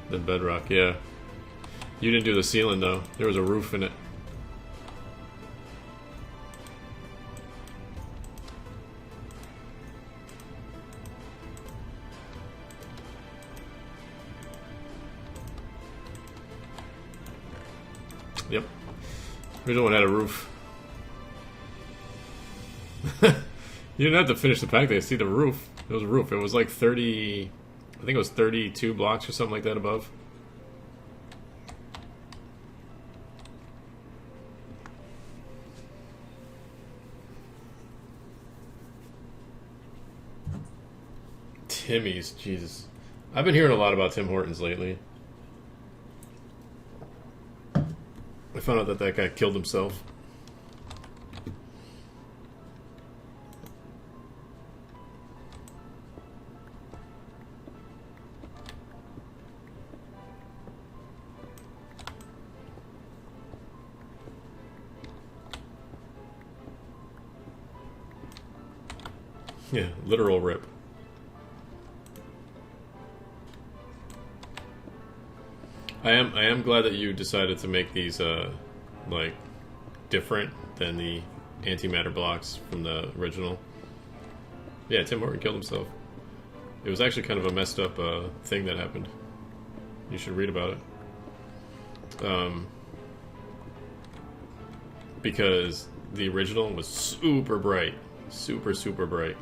Then bedrock, yeah. You didn't do the ceiling though. There was a roof in it. Yep. Original one had a roof. You didn't have to finish the pack, they see the roof. It was a roof. It was like 30... I think it was 32 blocks or something like that above. Timmy's, Jesus. I've been hearing a lot about Tim Hortons lately. I found out that that guy killed himself. Yeah, literal rip. I am glad that you decided to make these like different than the antimatter blocks from the original. Yeah, Tim Horton killed himself. It was actually kind of a messed up thing that happened. You should read about it. Because the original was super bright. Super, super bright.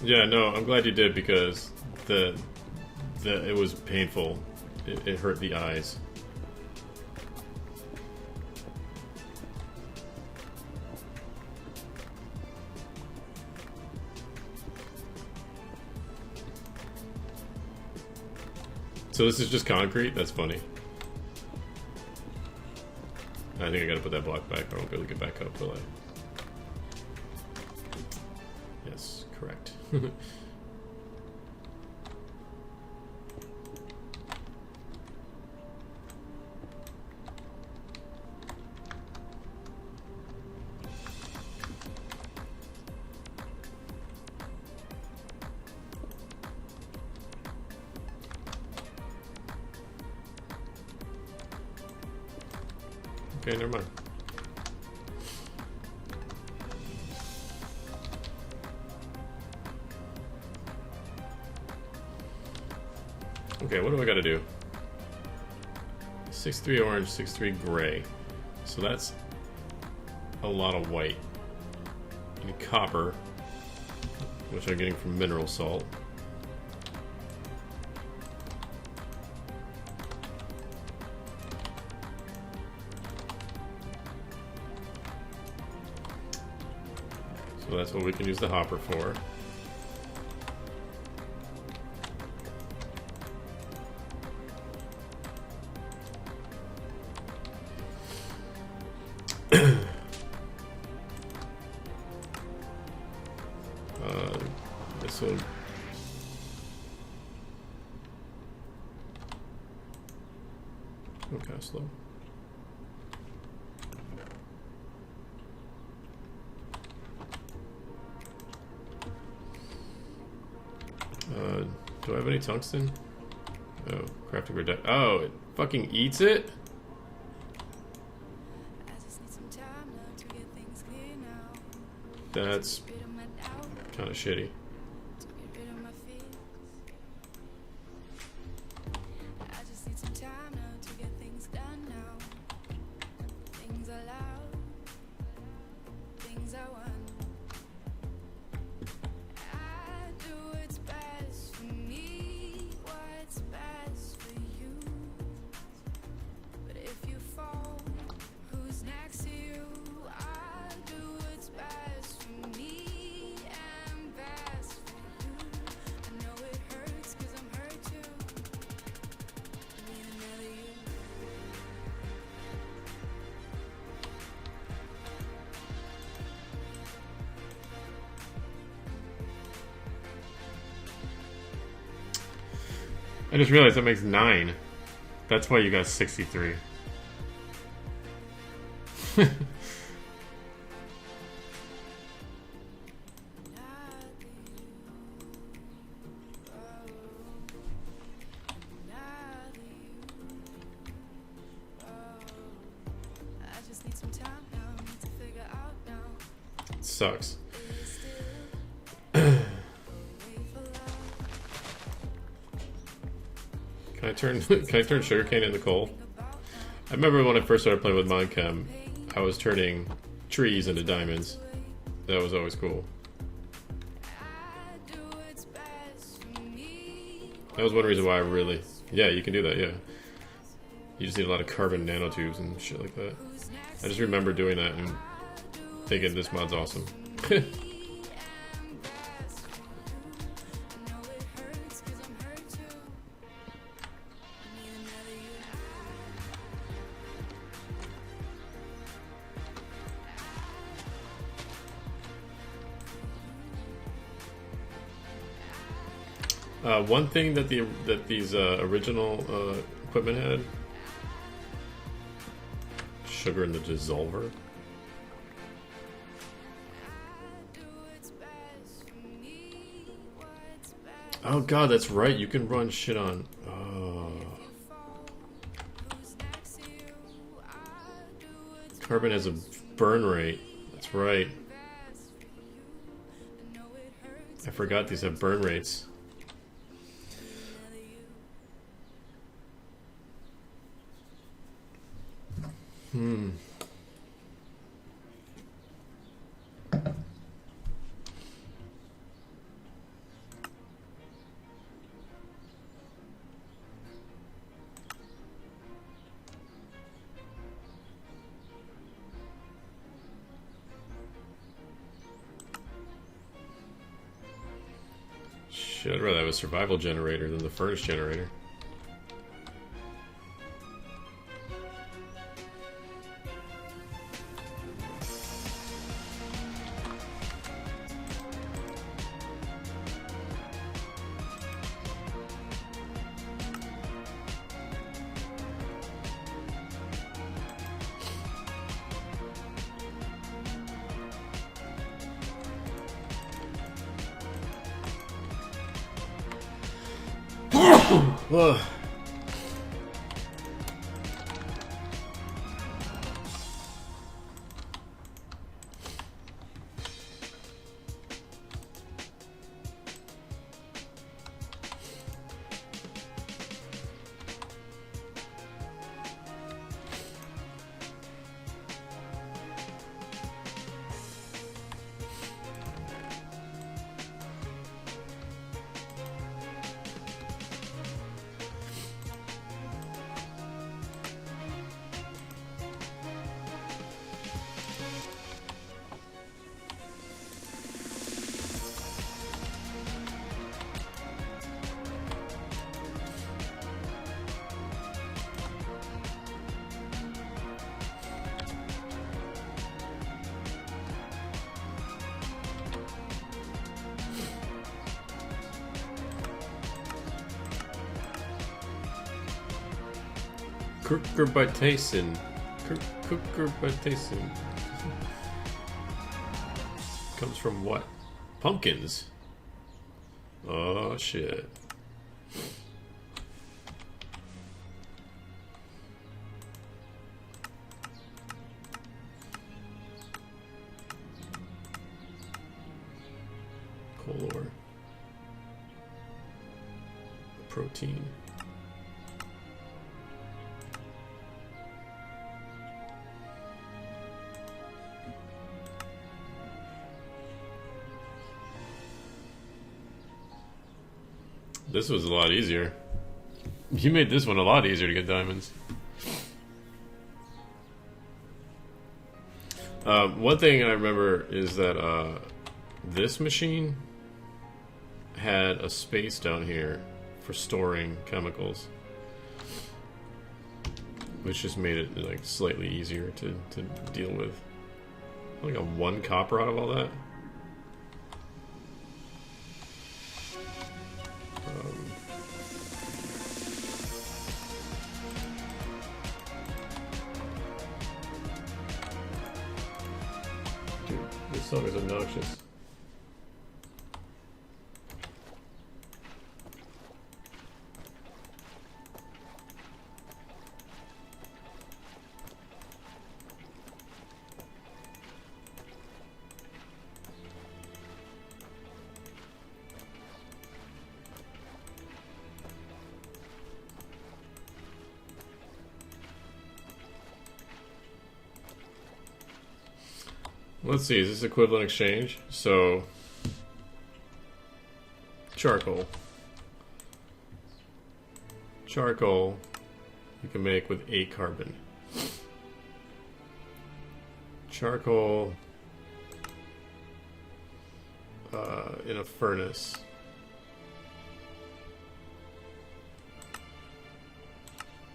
Yeah, no, I'm glad you did because it was painful. It hurt the eyes. So this is just concrete? That's funny. I think I gotta put that block back. I won't be able to get back up, will I? Yes, correct. Okay, never mind. Okay, what do I gotta do? 6-3 orange, 6-3 gray. So that's a lot of white. And copper, which I'm getting from mineral salt. So that's what we can use the hopper for. This will... Okay, slow. Do I have any tungsten? Oh, crafting grid. Oh, it fucking eats it? That's kind of shitty. I just realized that makes 9. That's why you got 63. It sucks. Can I turn sugarcane into coal? I remember when I first started playing with Minechem, I was turning trees into diamonds. That was always cool. That was one reason why I really... Yeah, you can do that, yeah. You just need a lot of carbon nanotubes and shit like that. I just remember doing that and thinking this mod's awesome. One thing that these original equipment had: sugar in the dissolver. Oh god, that's right. You can run shit on. Oh. Carbon has a burn rate. That's right. I forgot these have burn rates. Shit, I'd rather have a survival generator than the furnace generator. Ugh. Cucurbitacein. Cucurbitacein. Comes from what? Pumpkins. Oh shit. Color. Protein. This was a lot easier. You made this one a lot easier to get diamonds. One thing I remember is that this machine had a space down here for storing chemicals, which just made it like slightly easier to deal with. I got 1 copper out of all that. Dude, this song is obnoxious. Let's see, is this equivalent exchange? So, charcoal. Charcoal you can make with 8 carbon. Charcoal in a furnace.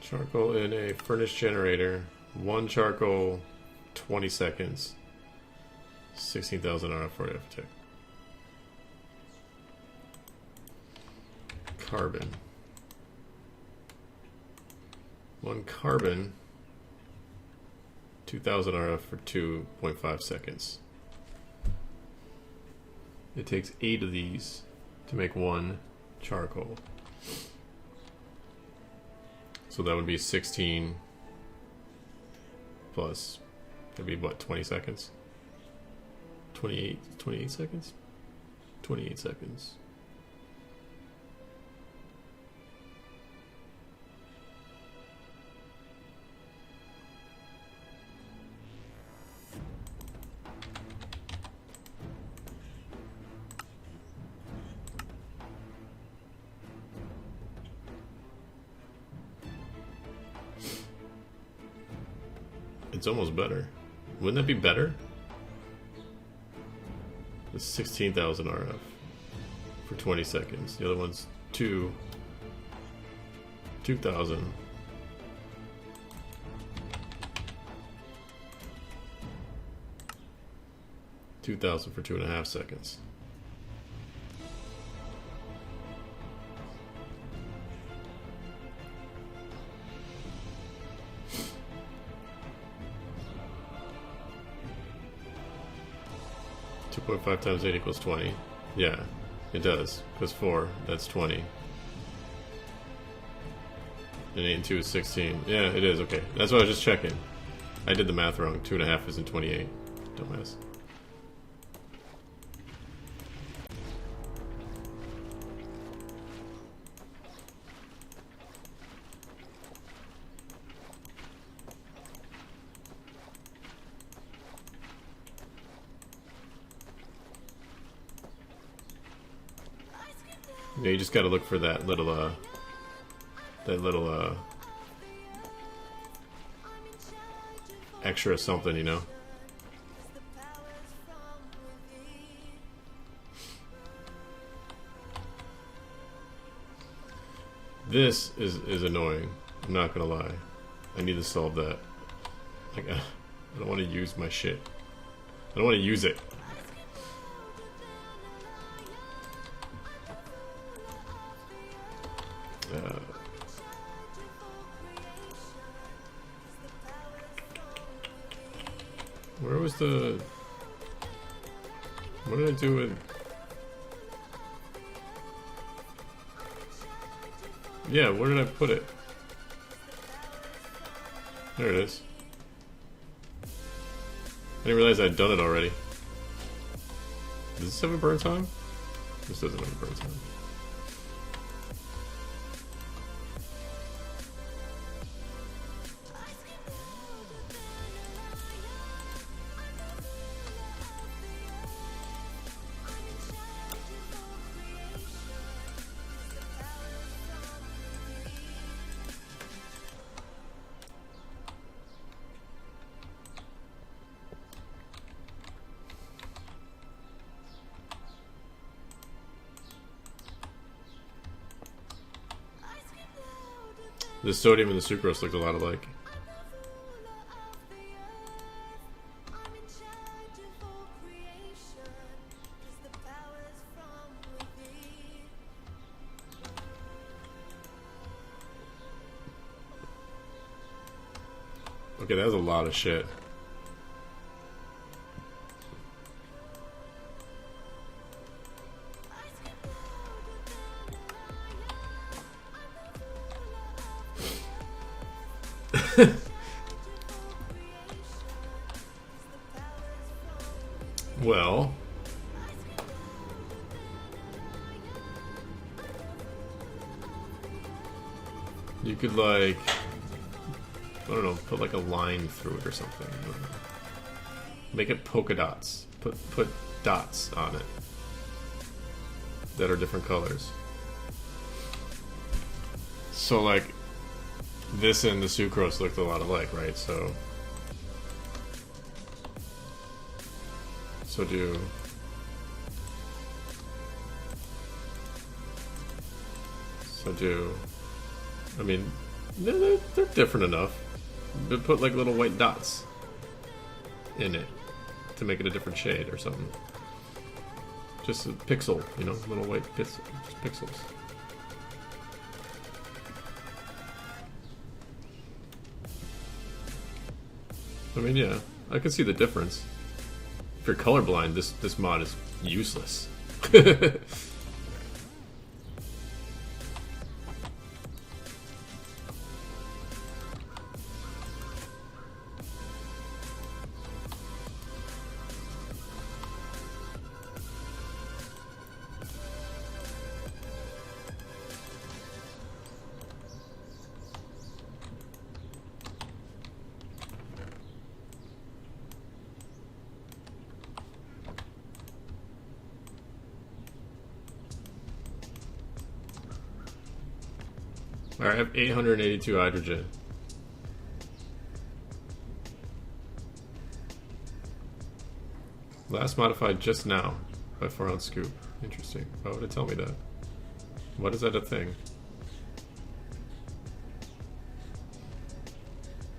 Charcoal in a furnace generator. 1 charcoal, 20 seconds. 16,000 RF for you tick. Carbon. 1 carbon, 2,000 RF for 2.5 seconds. It takes 8 of these to make 1 charcoal. So that would be 16 plus, that'd be what, 20 seconds? 28 seconds? 28 seconds. It's almost better. Wouldn't that be better? It's 16,000 RF for 20 seconds. The other one's 2,000. $2,000 for 2.5 seconds. .5 times 8 equals 20. Yeah, it does. Because 4, that's 20. And 8 and 2 is 16. Yeah, it is. Okay. That's what I was just checking. I did the math wrong. 2.5 isn't 28. Dumbass. Yeah, you just gotta look for that little, extra something, you know? This is annoying. I'm not gonna lie. I need to solve that. Like, I don't want to use my shit. I don't want to use it. Where was the... What did I do with... Yeah, where did I put it? There it is. I didn't realize I'd done it already. Does this have a burn time? This doesn't have a burn time. The sodium and the sucrose looked a lot alike. Okay, that was a lot of shit. Well, you could, like, I don't know, put like a line through it or something. I don't know. Make it polka dots. Put dots on it that are different colors. So like this and the sucrose looked a lot alike, right? So do I mean, they're different enough. But put like little white dots in it to make it a different shade or something. Just a pixel, you know, little white pixels. I mean, yeah, I can see the difference. If you're colorblind, this mod is useless. Alright, I have 882 hydrogen. Last modified just now by 4-ounce scoop. Interesting. Why would it tell me that? What is that a thing?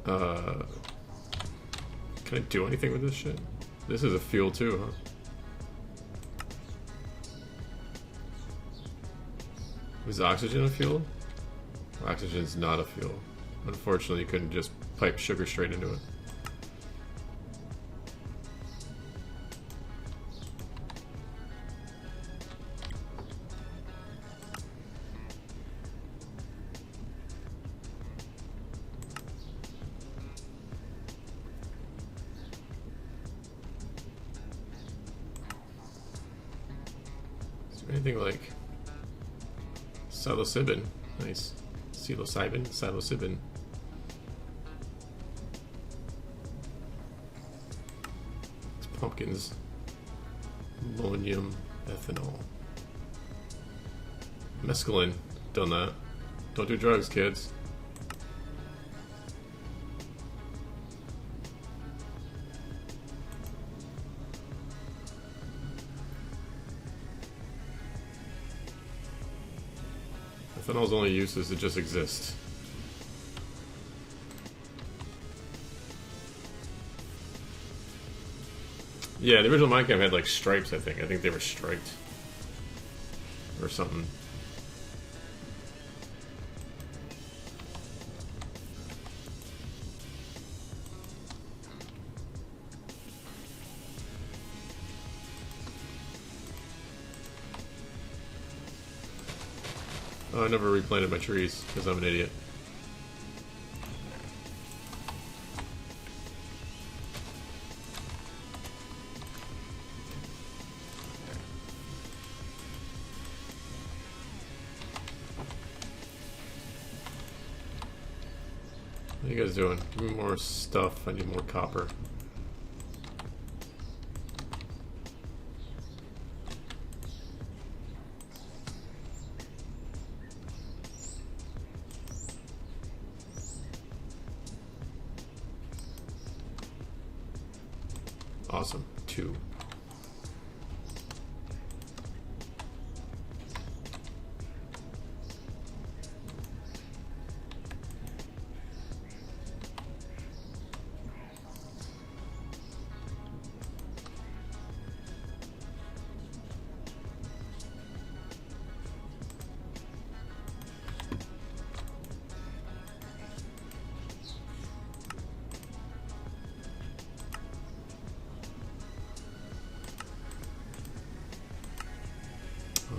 Can I do anything with this shit? This is a fuel too, huh? Was oxygen a fuel? Oxygen's not a fuel. Unfortunately, you couldn't just pipe sugar straight into it. Anything like psilocybin. Nice. Psilocybin. It's pumpkins. Ammonium ethanol. Mescaline. Done that. Don't do drugs, kids. Ethanol's only use is to just exist. Yeah, the original Minecraft had like stripes, I think. I think they were striped. Or something. Oh, I never replanted my trees because I'm an idiot. What are you guys doing? Give me more stuff. I need more copper. Awesome. 2.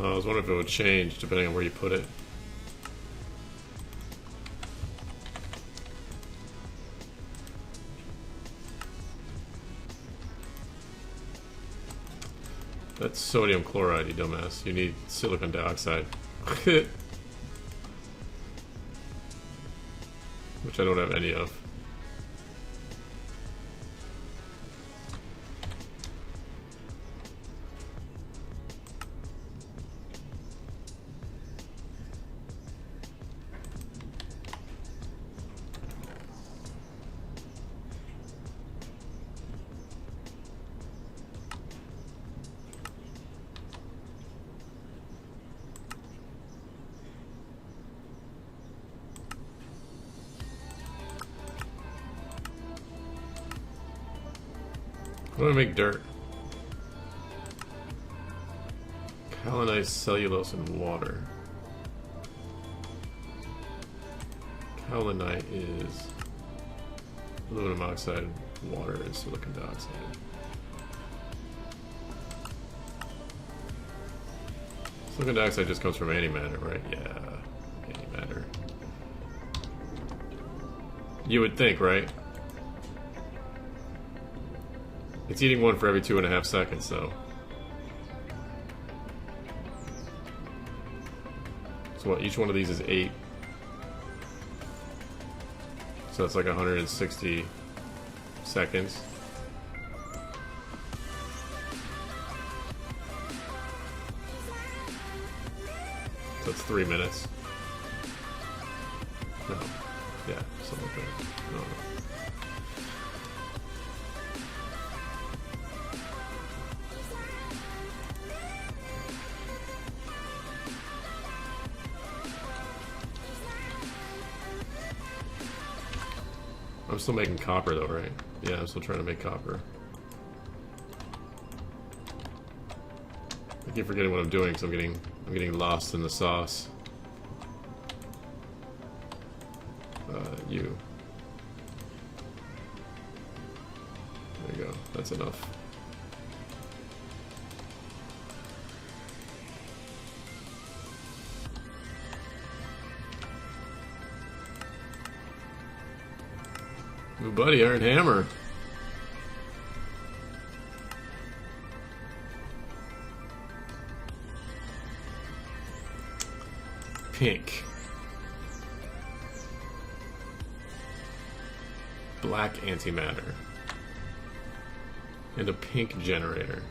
I was wondering if it would change depending on where you put it. That's sodium chloride, you dumbass. You need silicon dioxide. Which I don't have any of. I'm gonna make dirt. Colonize cellulose and water. Kaolinite is aluminum oxide, water, and silicon dioxide. Silicon dioxide just comes from antimatter, right? Yeah, antimatter. You would think, right? It's eating one for every 2.5 seconds, though. So what, each one of these is 8. So it's like 160 seconds. So it's 3 minutes. No. Yeah, something like that. No. I'm still making copper though, right? Yeah, I'm still trying to make copper. I keep forgetting what I'm doing because I'm getting lost in the sauce. You. There you go. That's enough. Ooh, buddy, Iron Hammer. pink. Black antimatter. And a pink generator.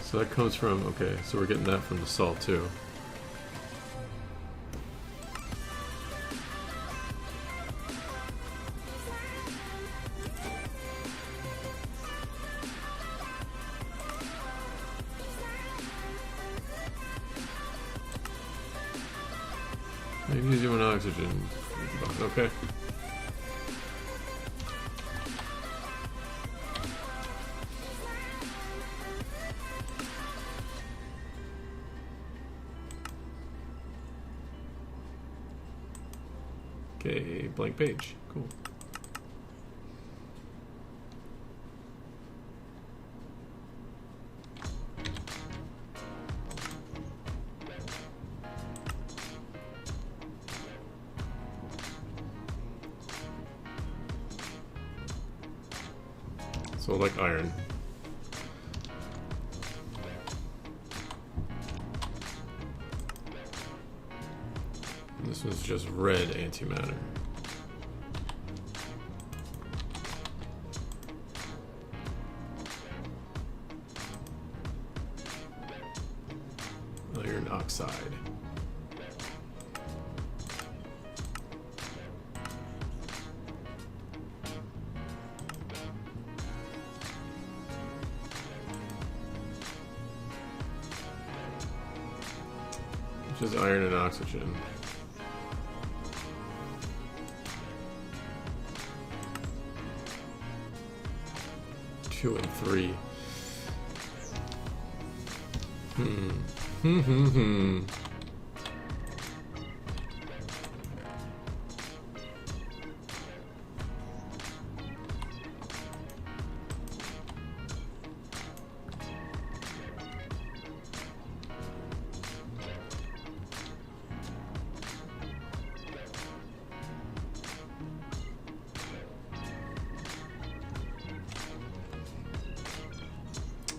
So that comes from, okay, so we're getting that from the salt too. Magnesium and oxygen. Okay. Okay, blank page. Cool. So like iron. This was just red antimatter. Iron oxide. Which is iron and oxygen. Two and three.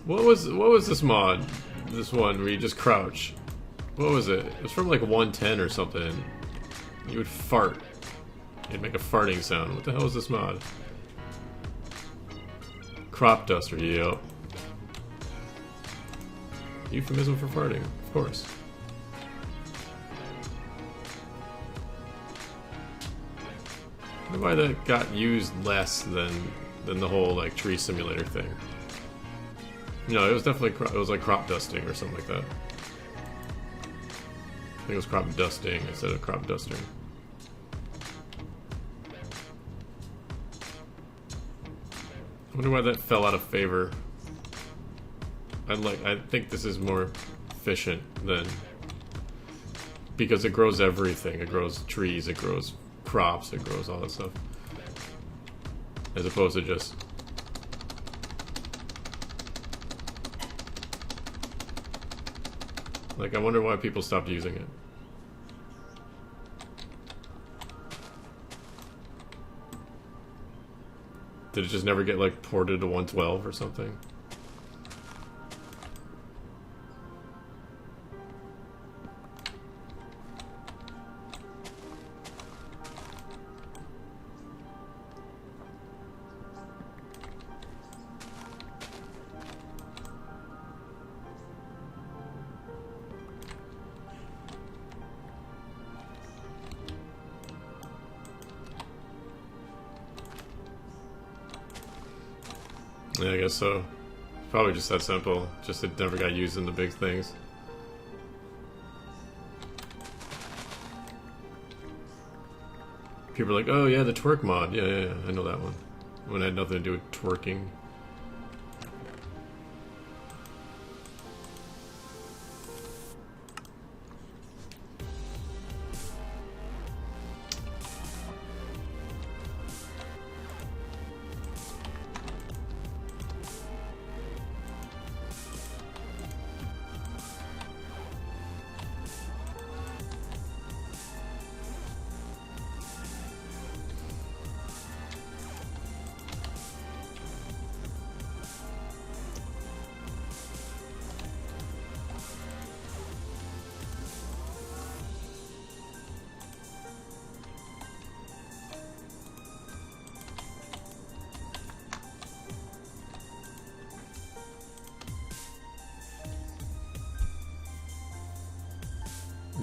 What was this mod? This one where you just crouch. What was it? It was from like 110 or something. You would fart. You'd make a farting sound. What the hell is this mod? Crop duster, yep. Euphemism for farting, of course. I wonder why that got used less than the whole like tree simulator thing. No, it was definitely, it was like crop dusting or something like that. I think it was crop dusting instead of crop dusting. I wonder why that fell out of favor. I think this is more efficient than, because it grows everything. It grows trees, it grows crops, it grows all that stuff. As opposed to just like, I wonder why people stopped using it. Did it just never get, like, ported to 112 or something? Yeah, I guess so. Probably just that simple. Just it never got used in the big things. People are like, oh yeah, the twerk mod. Yeah, I know that one. When it had nothing to do with twerking.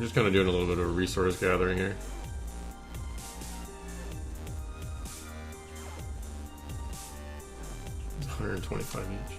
just kind of doing a little bit of resource gathering here. It's 125 each.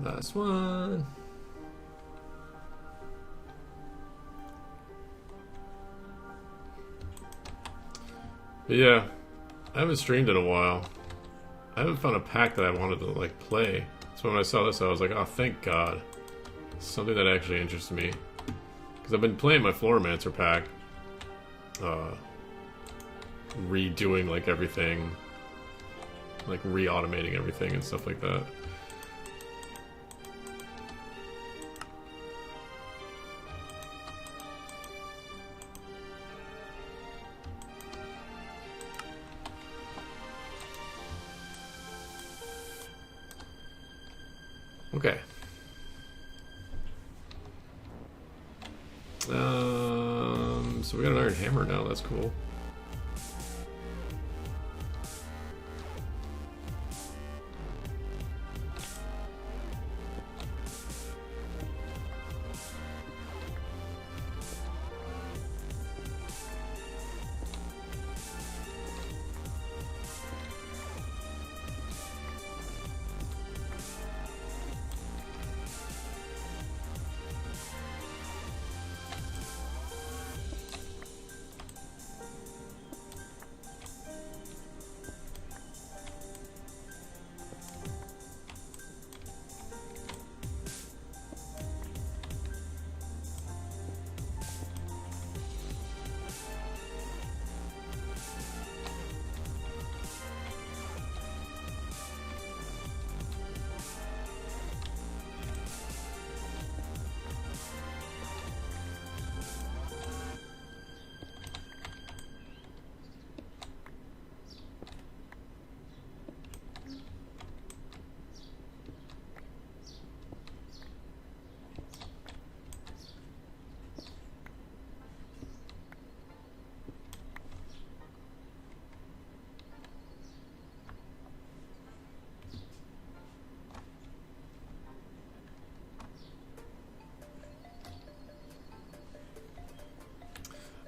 Last one. But yeah, I haven't streamed in a while. I haven't found a pack that I wanted to like play. So when I saw this, I was like, oh, thank God. Something that actually interests me. Because I've been playing my Floormancer pack. Redoing like everything. Like re-automating everything and stuff like that. Okay. So we got an iron hammer now, that's cool.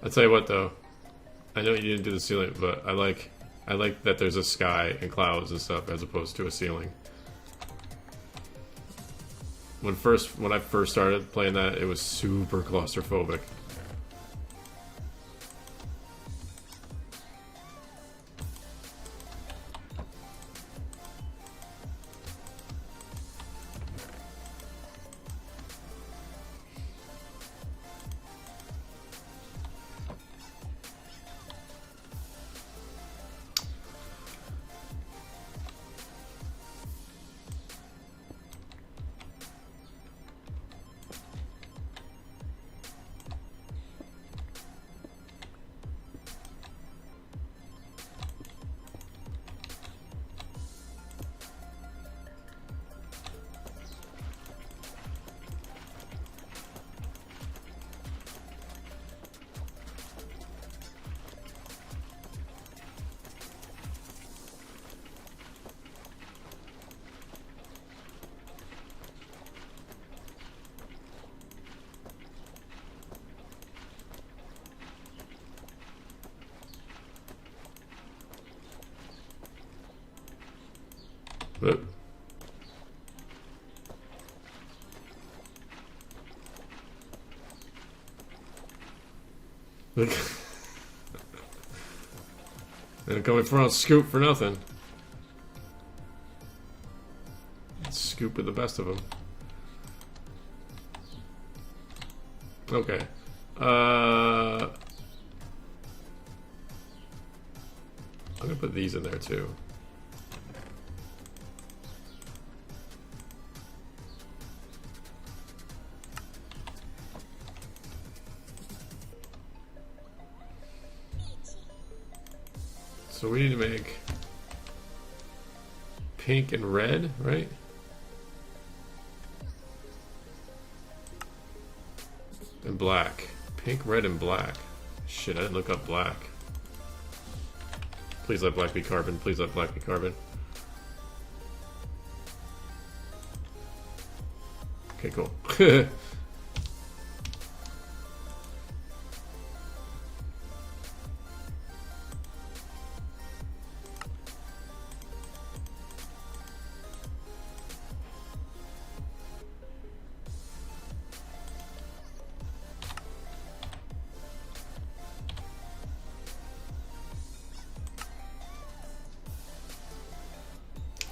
I'll tell you what though, I know you didn't do the ceiling, but I like that there's a sky and clouds and stuff as opposed to a ceiling. When I first started playing that, it was super claustrophobic. But look, they're coming for a scoop for nothing. Scoop with the best of them. Okay. I'm gonna put these in there too. So we need to make pink and red, right? And black. Pink, red, and black. Shit, I didn't look up black. Please let black be carbon. Please let black be carbon. Okay, cool.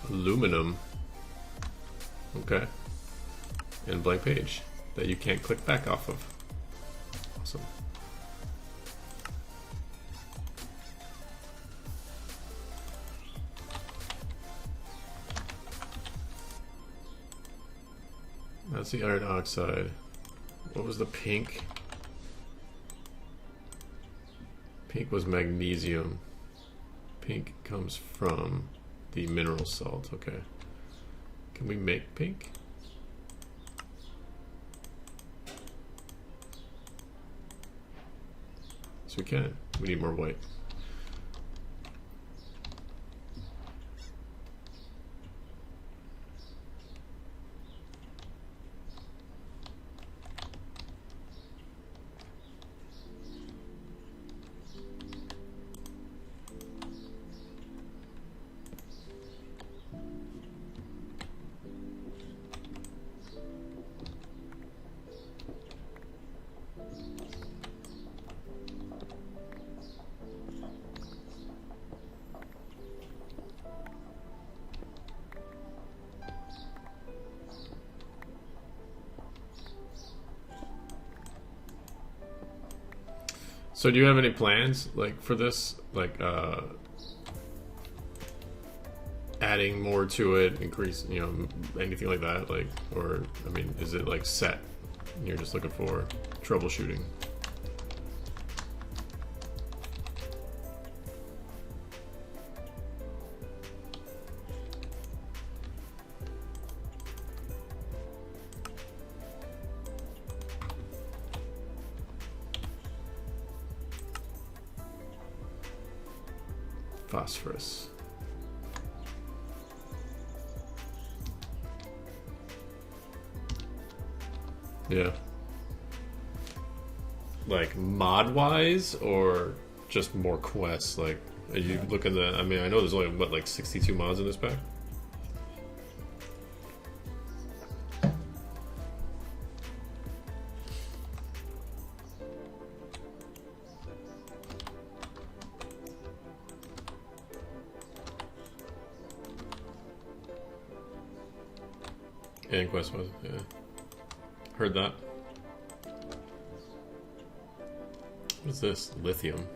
Aluminum. Okay. And blank page that you can't click back off of. Awesome. That's the iron oxide. What was the pink? Pink was magnesium. Pink comes from the mineral salt. Okay. Can we make pink? So we can. We need more white. So do you have any plans like for this, like adding more to it, increase, you know, anything like that, like, or I mean, is it like set and you're just looking for troubleshooting? Phosphorus. Yeah. Like mod wise or just more quests? Like, are you looking at, I mean, I know there's only what, like 62 mods in this pack? And quest was, yeah. Heard that. What's this? Lithium.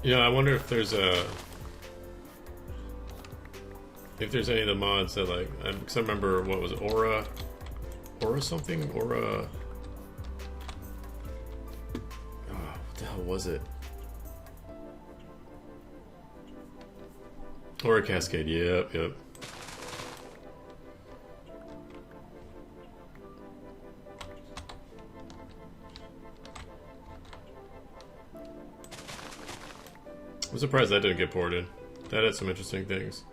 You know, I wonder if there's any of the mods that like, because I remember what was it, Aura something, Aura. Oh, what the hell was it? Aura Cascade. Yep. I'm surprised that didn't get ported. That had some interesting things.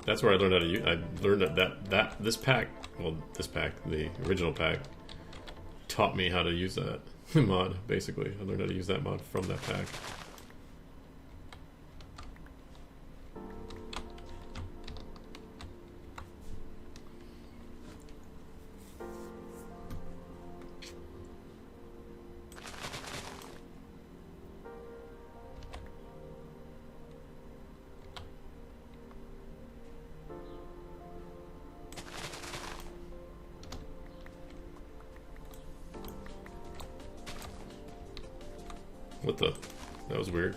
That's where I learned how to use. I learned that this pack, well, this pack, the original pack, taught me how to use that. mod, basically. I learned how to use that mod from that pack. What the? That was weird.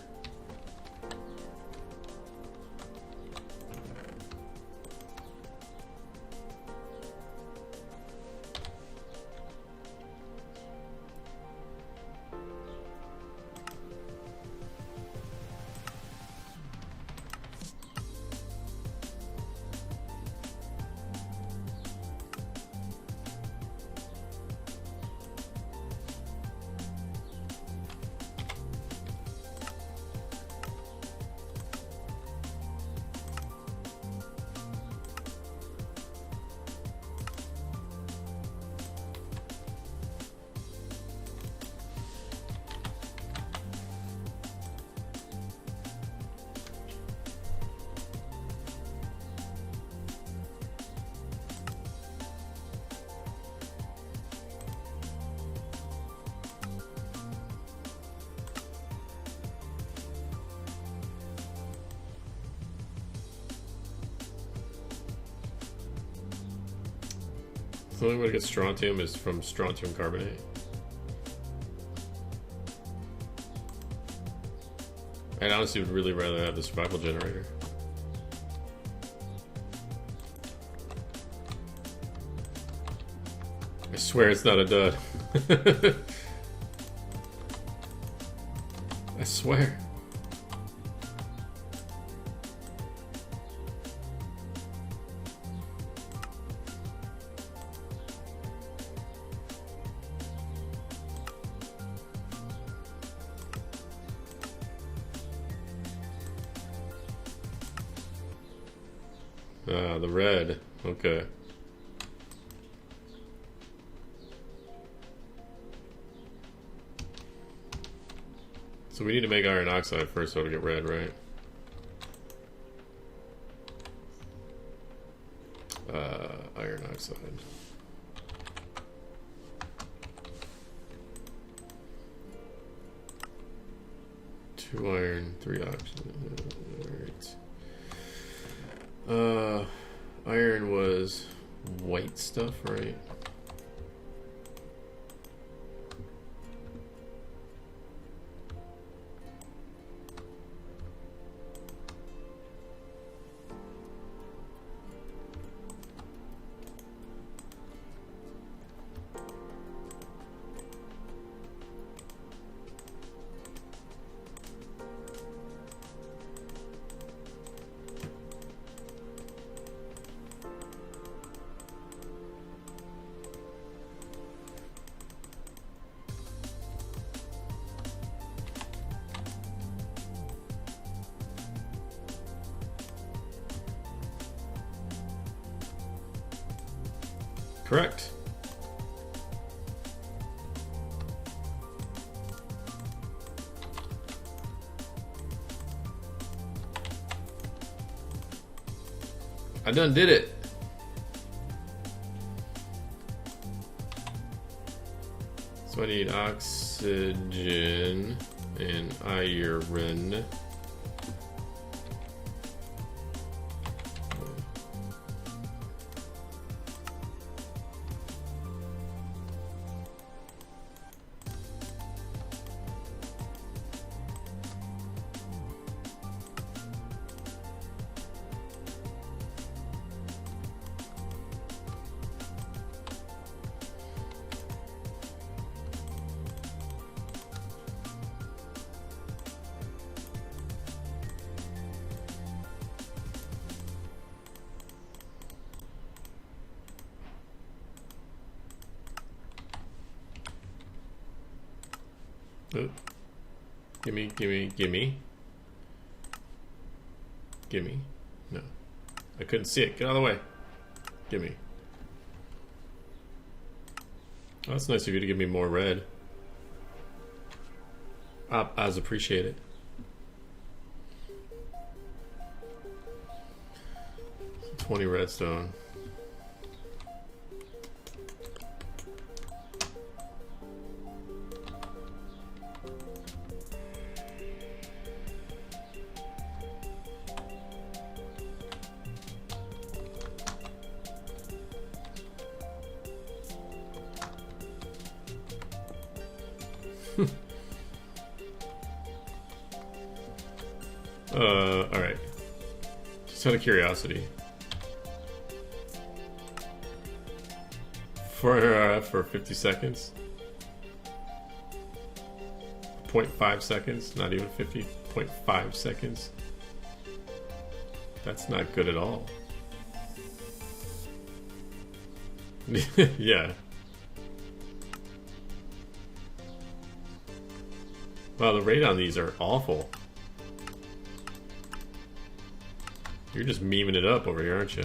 The only way to get strontium is from strontium carbonate. I'd honestly would really rather have the survival generator. I swear it's not a dud. I swear. Ah, the red. Okay. So we need to make iron oxide first so to get red, right? Iron oxide. Two iron, three oxygen. Alright. Iron was white stuff, right? Correct. I done did it. So I need oxygen and iron. Oh. Gimme, gimme, gimme. Gimme. No. I couldn't see it. Get out of the way. Gimme. Oh, that's nice of you to give me more red. as appreciated. So 20 redstone. Alright. Just out of curiosity. For 50 seconds. 0.5 seconds, not even 50, 0.5 seconds. That's not good at all. Yeah. Wow, the rate on these are awful. You're just memeing it up over here, aren't you?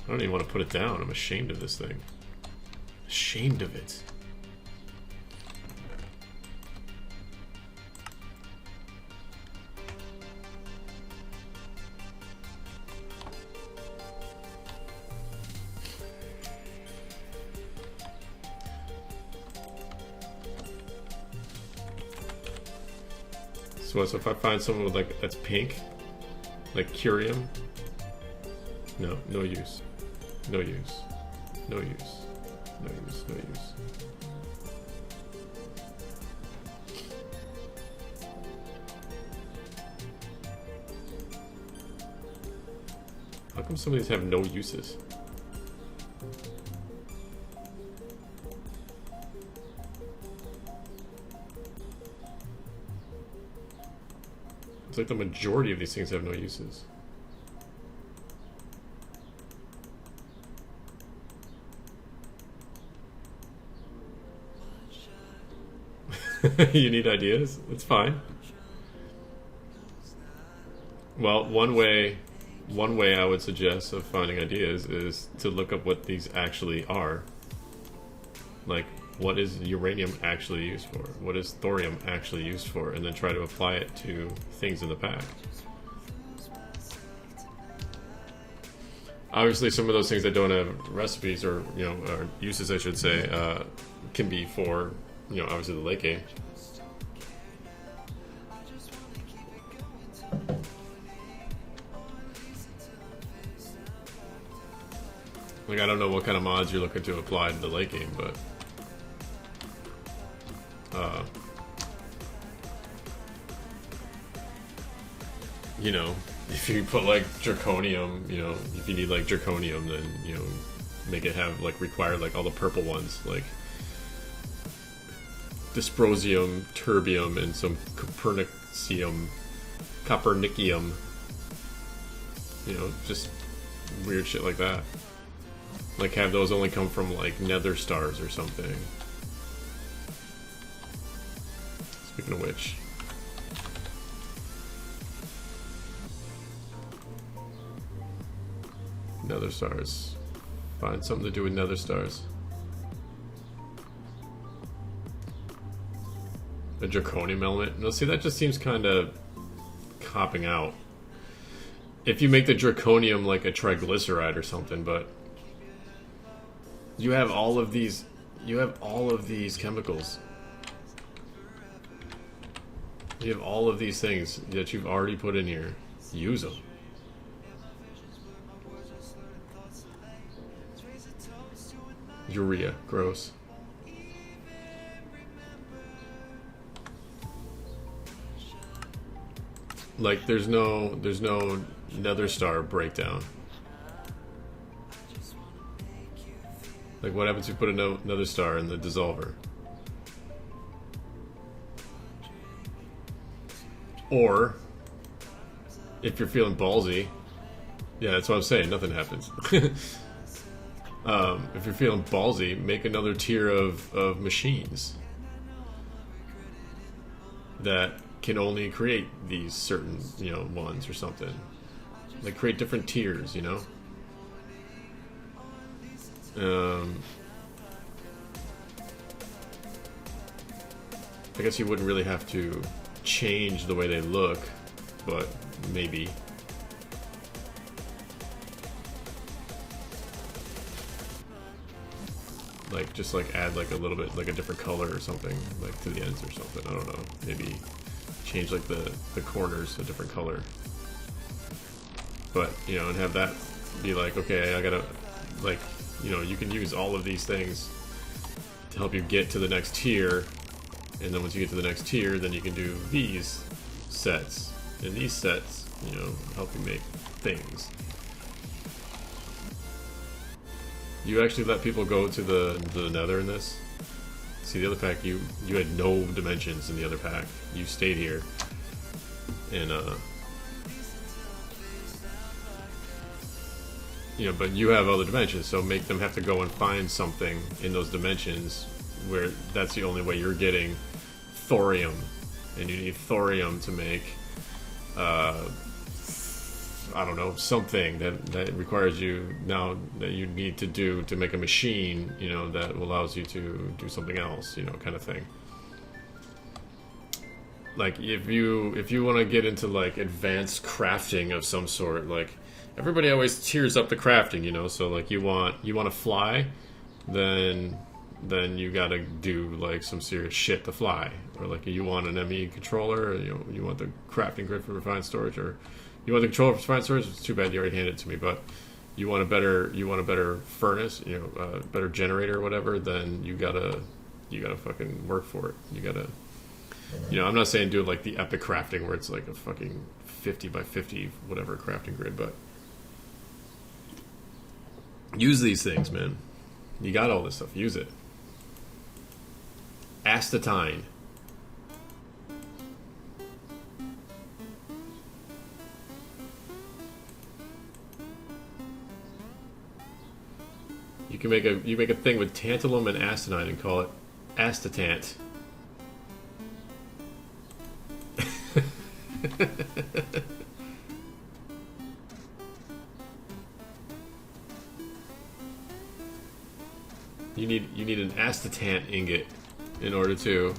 I don't even want to put it down. I'm ashamed of this thing. Ashamed of it. So if I find someone with like that's pink, like curium, no use, no use, no use, no use, no use. How come some of these have no uses? It's like the majority of these things have no uses. You need ideas? It's fine. Well, one way I would suggest of finding ideas is to look up what these actually are. Like, what is uranium actually used for? What is thorium actually used for? And then try to apply it to things in the pack. Obviously, some of those things that don't have recipes or, you know, or uses, I should say, can be for, you know, obviously the late game. Like, I don't know what kind of mods you're looking to apply to the late game, but you know, if you put like draconium, you know, if you need like draconium, then, you know, make it have like require like all the purple ones, like dysprosium, terbium, and some copernicium, you know, just weird shit like that. Like, have those only come from like nether stars or something. Speaking of which, nether stars. Find something to do with nether stars. A draconium element. No, see, that just seems kind of copping out. If you make the draconium like a triglyceride or something, but you have all of these. You have all of these chemicals. You have all of these things that you've already put in here. Use them. Urea, gross. Like, there's no nether star breakdown. Like, what happens if you put another star in the dissolver? Or, if you're feeling ballsy, yeah, that's what I'm saying, nothing happens. If you're feeling ballsy, make another tier of machines that can only create these certain, you know, ones or something. Like, create different tiers, you know? I guess you wouldn't really have to change the way they look, but maybe. Like, just like add like a little bit, like a different color or something, like to the ends or something. I don't know. Maybe change like the corners a different color. But, you know, and have that be like, okay, I gotta, like, you know, you can use all of these things to help you get to the next tier. And then once you get to the next tier, then you can do these sets. And these sets, you know, help you make things. You actually let people go to the nether in this? See, the other pack, you had no dimensions in the other pack. You stayed here. And, you know, but you have other dimensions, so make them have to go and find something in those dimensions where that's the only way you're getting thorium. And you need thorium to make, I don't know, something that requires you now that you need to do to make a machine, you know, that allows you to do something else, you know, kind of thing. Like if you want to get into like advanced crafting of some sort, like everybody always tiers up the crafting, you know, so like you want to fly, then you gotta do like some serious shit to fly. Or like you want an ME controller, or, you know, you want the crafting grid for refined storage, or you want the controller for refined storage. It's too bad you already handed it to me, but you want a better furnace, you know, a better generator or whatever, then you gotta fucking work for it. You gotta, you know, I'm not saying do like the epic crafting where it's like a fucking 50 by 50 whatever crafting grid, but use these things, man. You got all this stuff. Use it. Astatine. You make a thing with tantalum and astatine and call it astatant. You need an astatant ingot in order to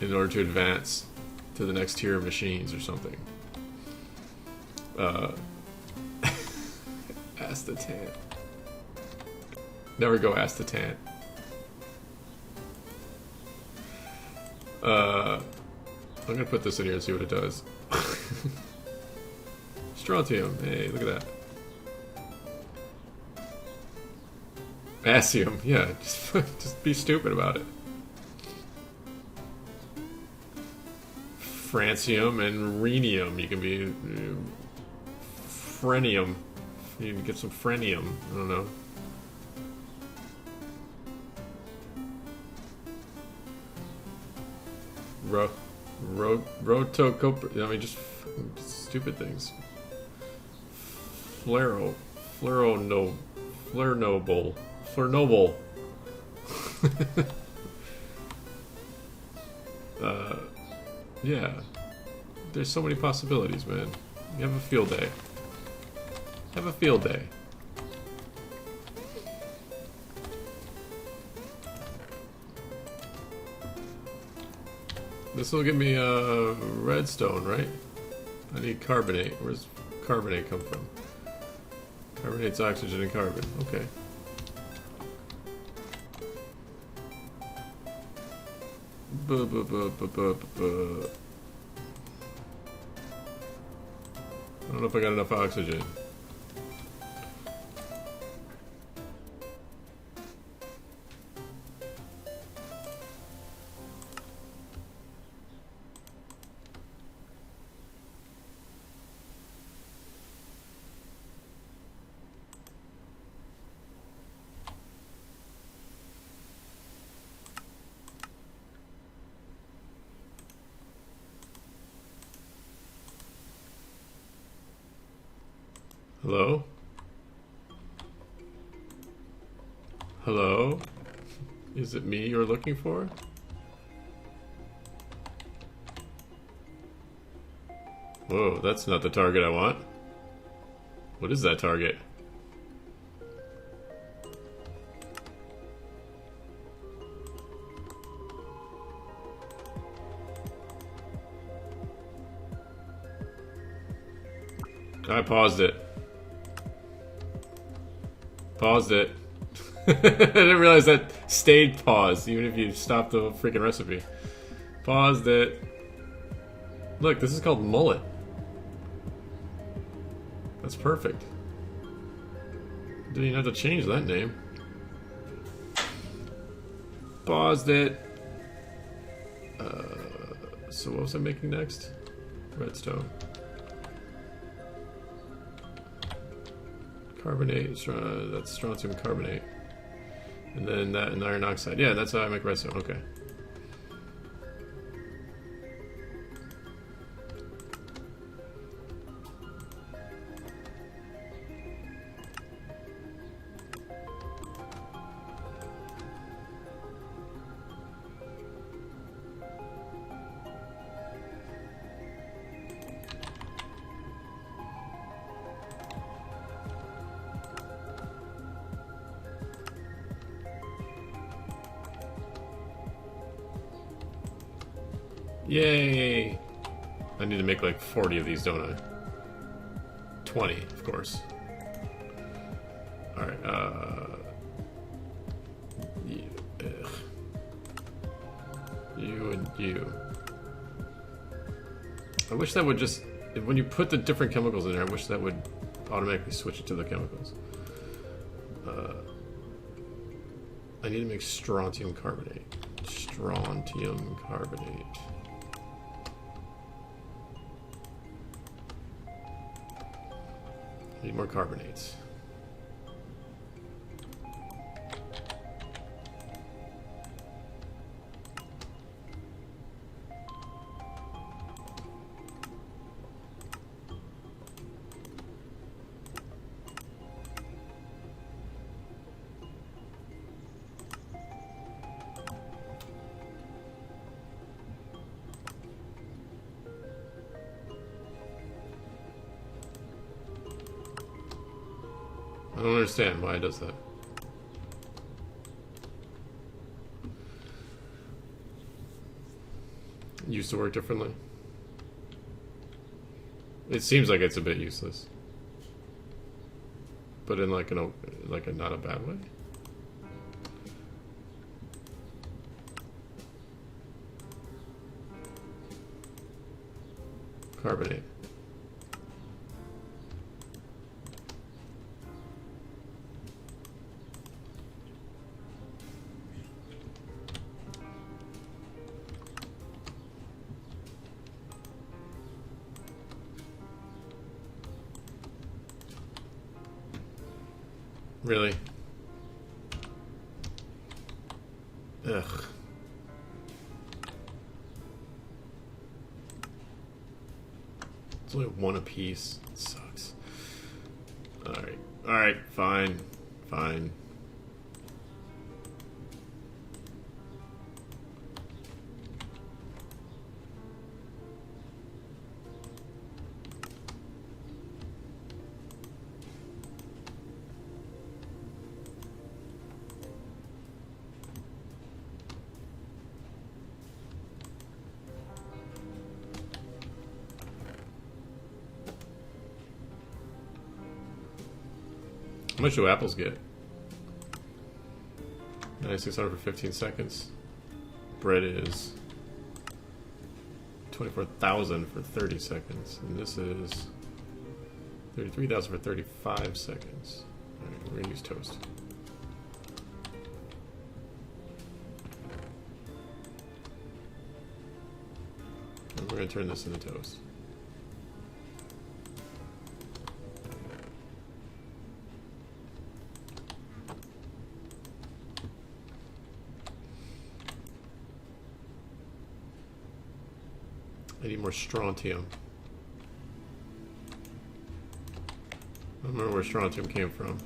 advance to the next tier of machines or something. Astatant. Never go astatant. I'm gonna put this in here and see what it does. Strontium. Hey, look at that. Asium. Yeah, just be stupid about it. Francium and rhenium. You can be frenium. You can get some frenium. I don't know. Rotocoper. I mean, just stupid things. Flernoble. Yeah. There's so many possibilities, man. You have a field day. Have a field day. This will give me a redstone, right? I need carbonate. Where's carbonate come from? Carbonate's oxygen and carbon. Okay. I don't know if I got enough oxygen. Hello? Hello? Is it me you're looking for? Whoa, that's not the target I want. What is that target? I paused it. Paused it. I didn't realize that stayed paused, even if you stopped the freaking recipe. Paused it. Look, this is called mullet. That's perfect. Didn't even have to change that name. Paused it. So what was I making next? Redstone. Carbonate, that's strontium carbonate. And then that and iron oxide. Yeah, that's how I make redstone, okay. Yay! I need to make like 40 of these, don't I? 20, of course. Alright, you and you. I wish that would just... When you put the different chemicals in there, I wish that would automatically switch it to the chemicals. I need to make strontium carbonate. Strontium carbonate. Need more carbonates. I don't understand why it does that. It used to work differently. It seems like it's a bit useless, but in like a not a bad way. Carbonate. Really? Ugh. It's only one apiece. It sucks. Alright. Alright, fine. Fine. How much do apples get? 9,600 for 15 seconds. Bread is 24,000 for 30 seconds. And this is 33,000 for 35 seconds. Alright, we're gonna use toast. And we're gonna turn this into toast. I need more strontium. I don't remember where strontium came from.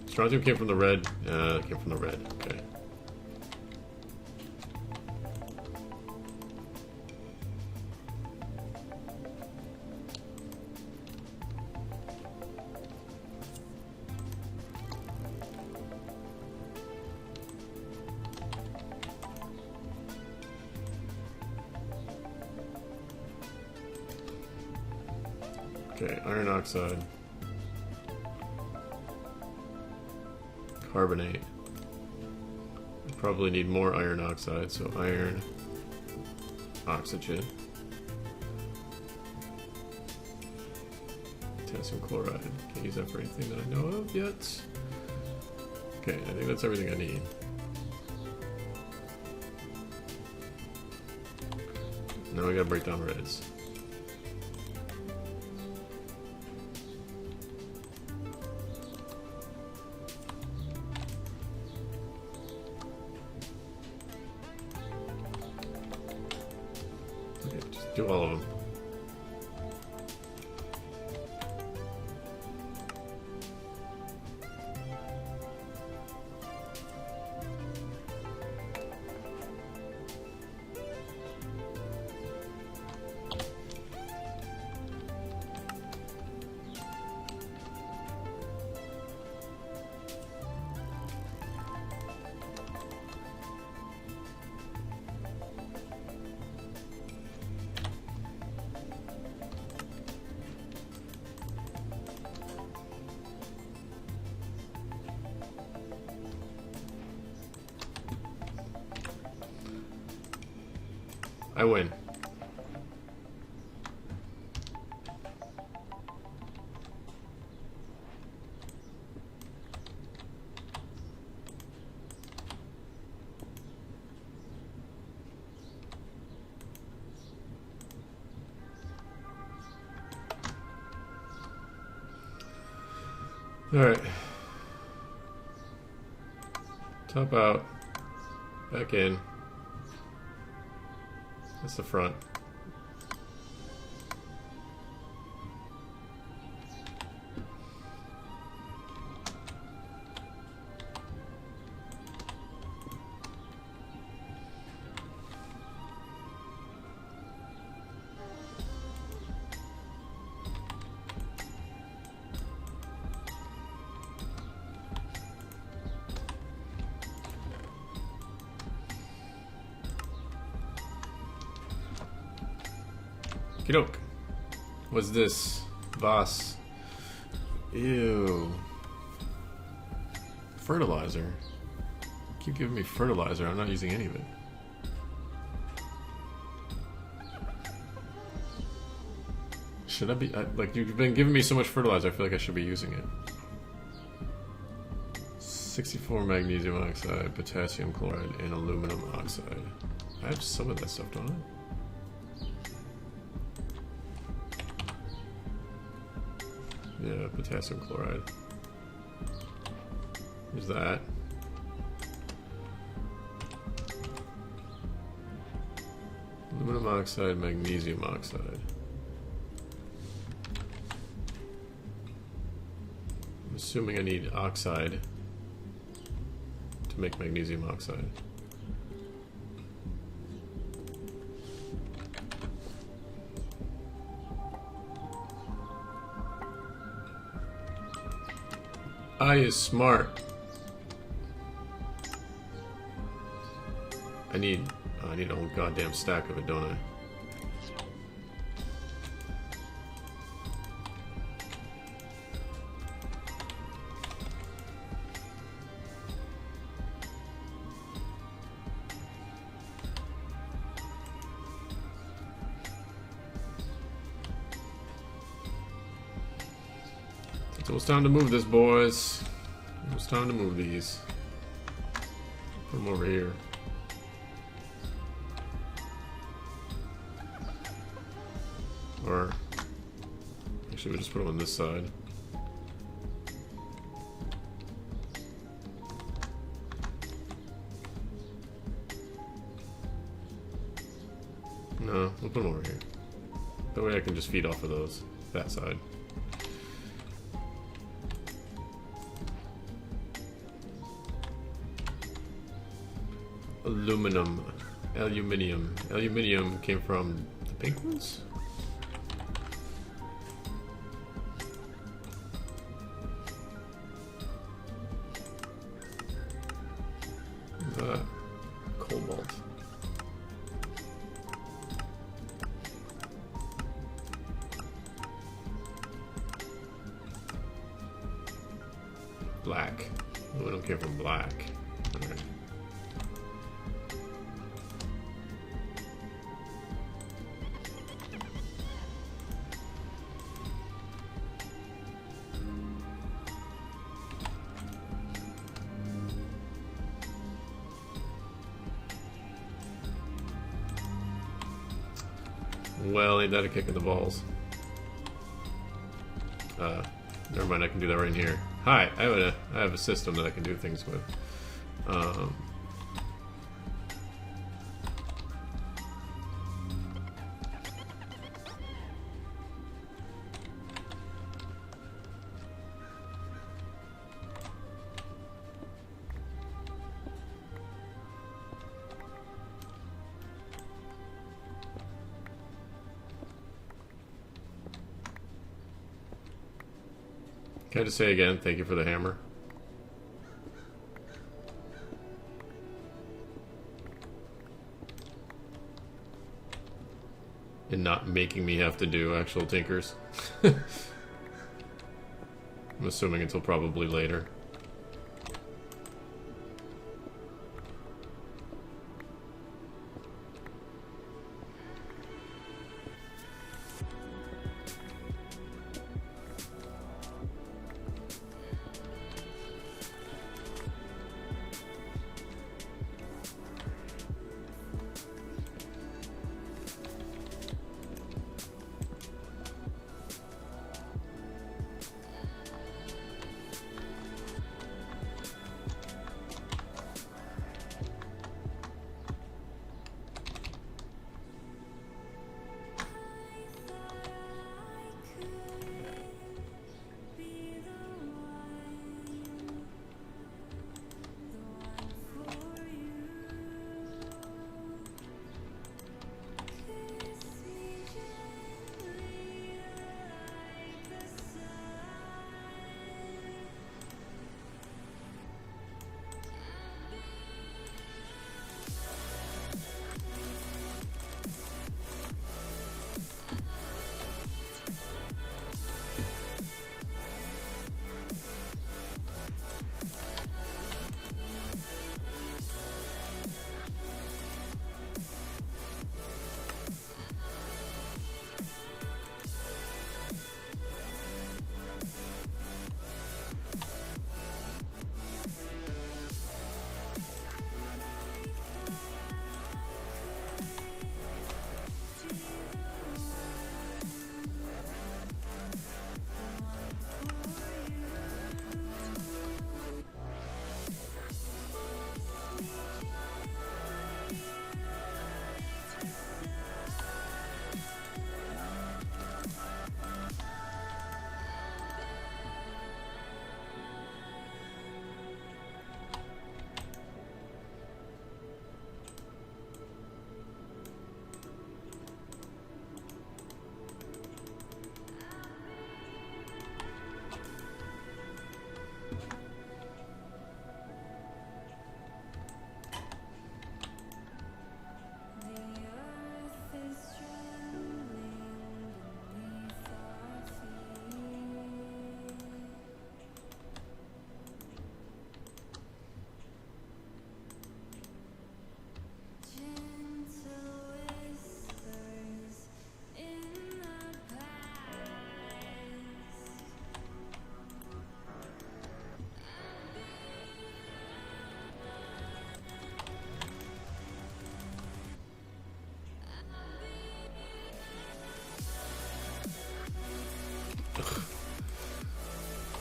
Strontium came from the red. It came from the red. Okay. Okay, iron oxide. Carbonate. I probably need more iron oxide, so iron, oxygen. Potassium chloride. Can't use that for anything that I know of yet. Okay, I think that's everything I need. Now we gotta break down reds. Okay, just do all of them. I win. All right. Top out. Back in. That's the front. Okey-doke. What's this? Voss. Ew. Fertilizer. Keep giving me fertilizer. I'm not using any of it. Should I be... like, you've been giving me so much fertilizer, I feel like I should be using it. 64 magnesium oxide, potassium chloride, and aluminum oxide. I have some of that stuff, don't I? Yeah, potassium chloride. There's that. Aluminum oxide, magnesium oxide. I'm assuming I need oxide to make magnesium oxide. I is smart. I need a whole goddamn stack of it, don't I? So it's time to move this, boys. It's time to move these. Put them over here. Or actually, we just put them on this side. No, we'll put them over here. That way I can just feed off of those. That side. Aluminum. Aluminium. Aluminium came from the pink ones? Cobalt. Black. Oh, I don't care for black. Alright. Well, ain't that a kick in the balls? Never mind, I can do that right in here. Hi, I have a system that I can do things with. Can I just say again, thank you for the hammer? And not making me have to do actual tinkers. I'm assuming until probably later.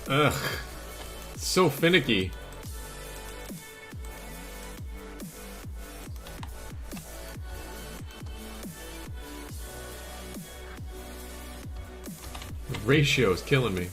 Ugh. So finicky. The ratio is killing me.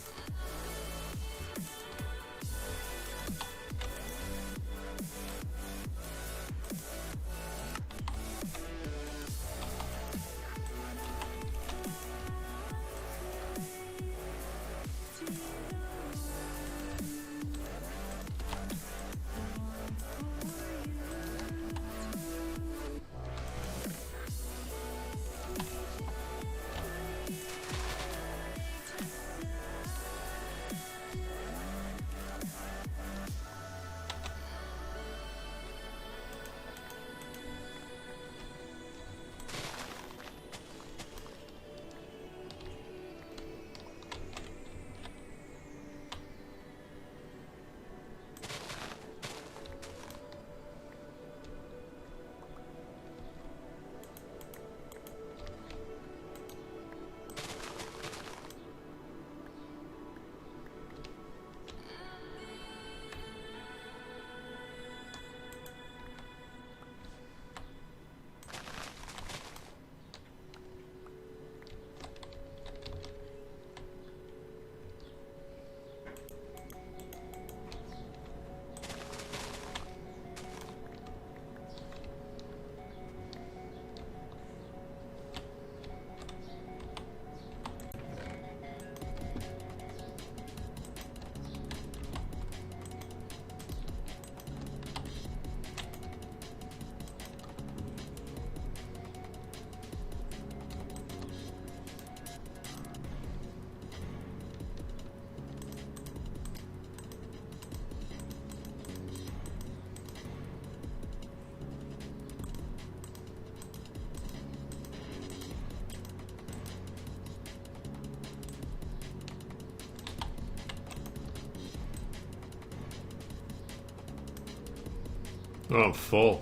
Oh, I'm full.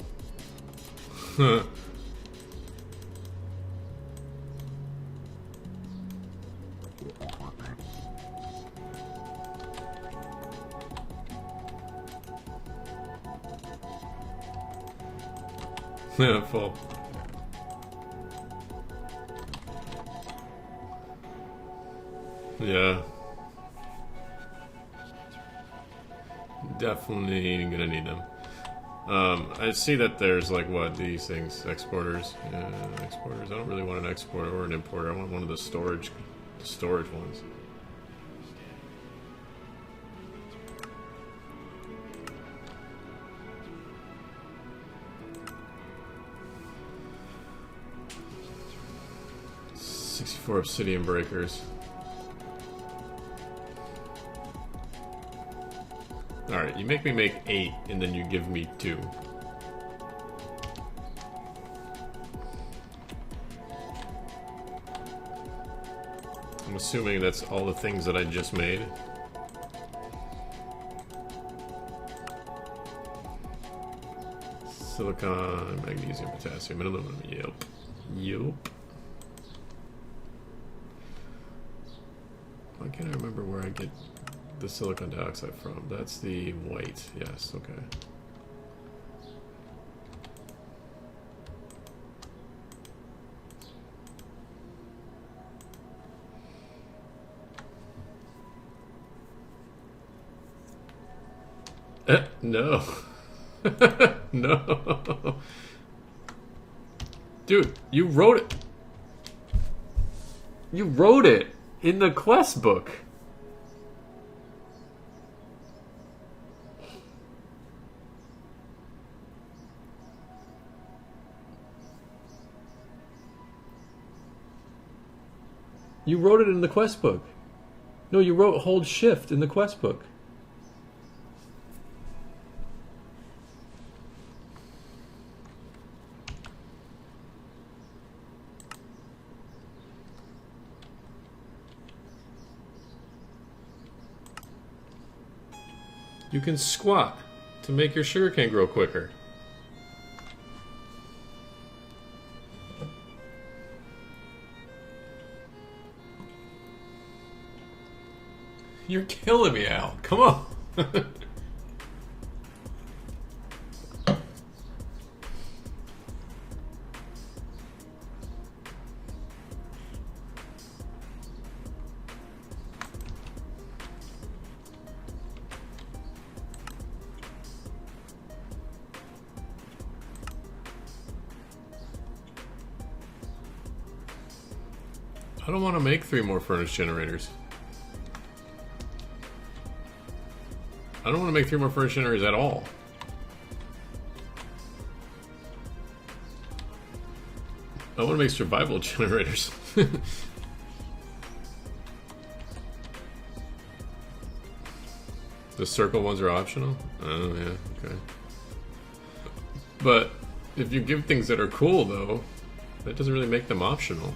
Yeah, I'm full. Yeah. Definitely gonna need them. I see that there's like what these things, exporters. Yeah, exporters. I don't really want an exporter or an importer. I want one of the storage ones. "64 obsidian breakers." Alright, you make me make 8, and then you give me 2. I'm assuming that's all the things that I just made. Silicon, magnesium, potassium, and aluminum. Yep. Yup. Why can't I remember where I get the silicon dioxide from? That's the white. Yes, okay. No. No. Dude, you wrote it. You wrote it in the quest book. You wrote it in the quest book. No, you wrote hold shift in the quest book. You can squat to make your sugarcane grow quicker. You're killing me, Al. Come on. I don't want to make 3 more furnace generators. I don't want to make 3 more furnace generators at all. I want to make survival generators. The circle ones are optional? Oh, yeah, okay. But if you give things that are cool, though, that doesn't really make them optional.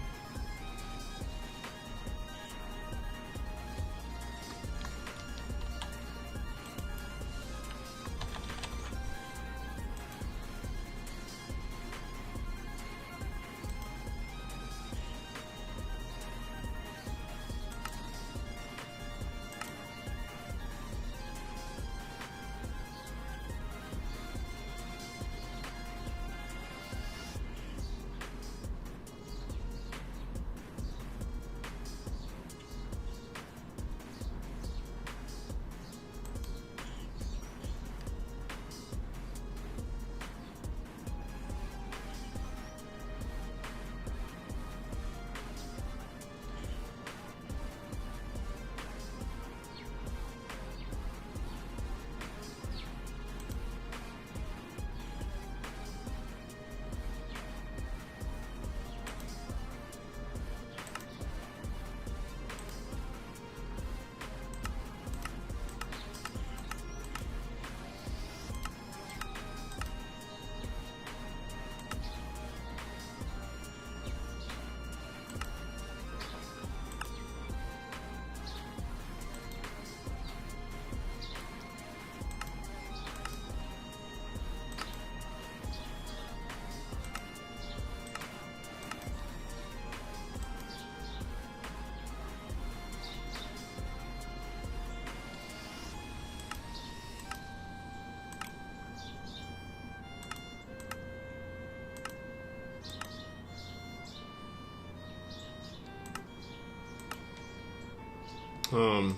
I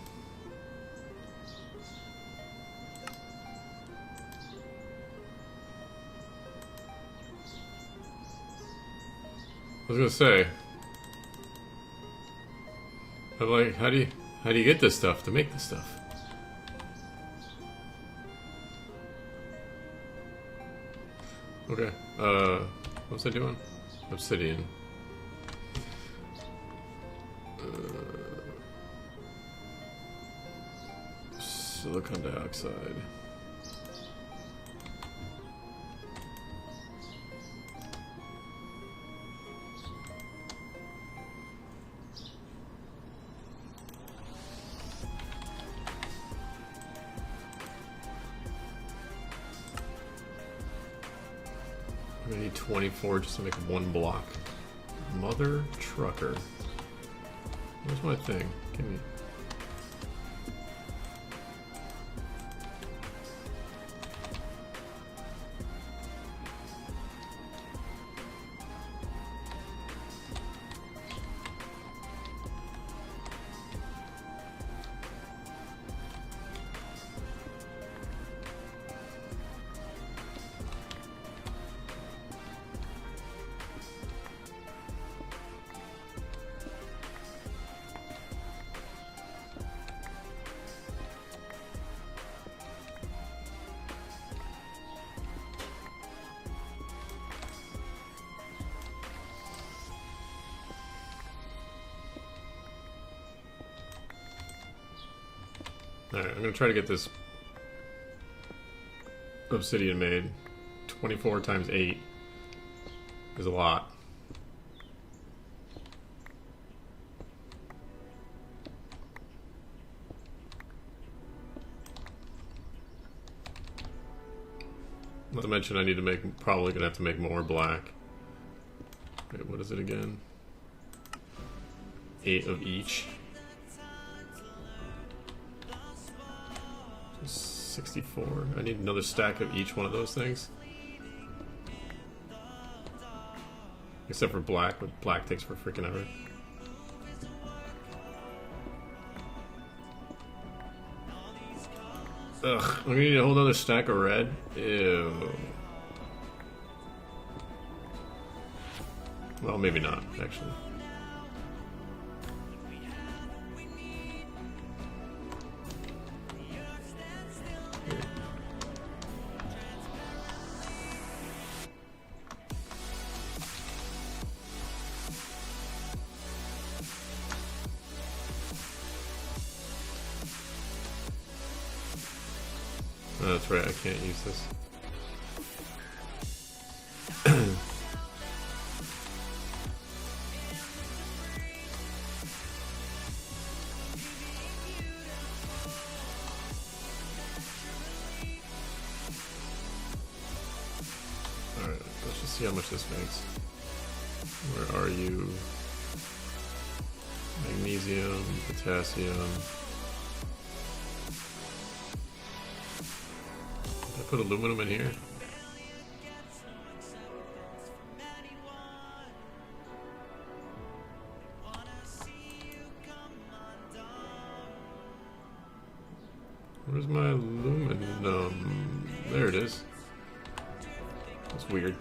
was gonna say, I'm like, how do you get this stuff to make this stuff? Okay. What was I doing? Obsidian. Silicon dioxide. I need 24 just to make one block. Mother trucker. Where's my thing? Give me. Alright, I'm gonna try to get this obsidian made. 24 times 8 is a lot. Not to mention I need to make, probably gonna have to make more black. Wait, what is it again? 8 of each. 64. I need another stack of each one of those things. Except for black, but black takes for freaking ever. Ugh, I'm gonna need a whole other stack of red. Ew. Well, maybe not, actually. Oh, that's right, I can't use this. Alright, let's just see how much this makes. Where are you? Magnesium, potassium. Put aluminum in here. Where's my aluminum? There it is. That's weird.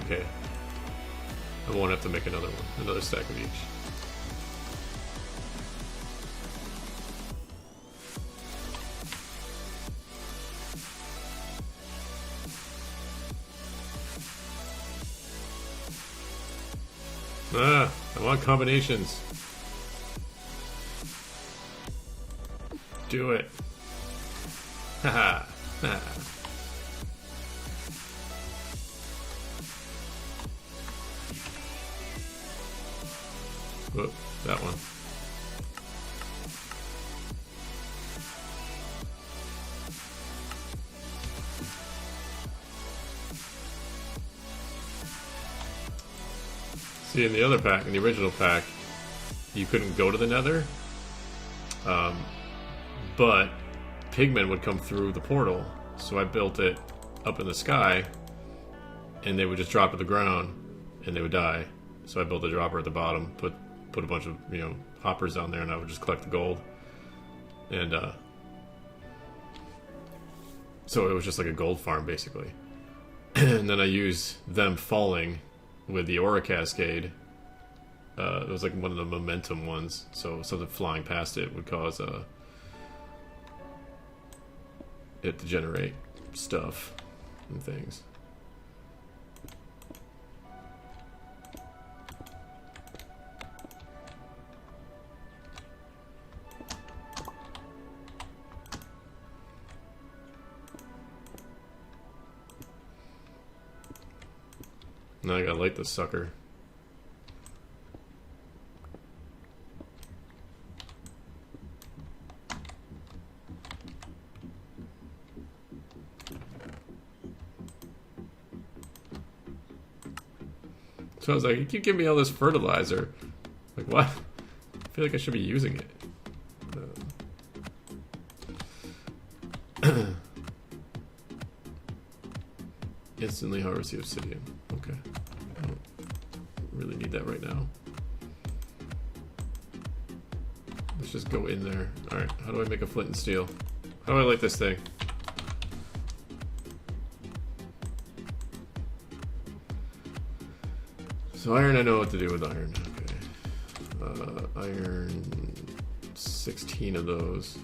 Okay. I won't have to make another one. Another stack of each. Ah, I want combinations. Do it. Haha. Whoop, that one. See, in the other pack, in the original pack, you couldn't go to the Nether, but pigmen would come through the portal, so I built it up in the sky, and they would just drop to the ground, and they would die. So I built a dropper at the bottom, put a bunch of, you know, hoppers down there, and I would just collect the gold. And so it was just like a gold farm, basically. And then I used them falling with the Aura Cascade. It was like one of the momentum ones, so something flying past it would cause it to generate stuff and things. Now I gotta light this sucker. So I was like, you keep giving me all this fertilizer. Like, what? I feel like I should be using it. Instantly harvest the obsidian. Okay. I don't really need that right now. Let's just go in there. Alright, how do I make a flint and steel? How do I light this thing? So iron, I know what to do with iron. Okay. Iron, 16 of those.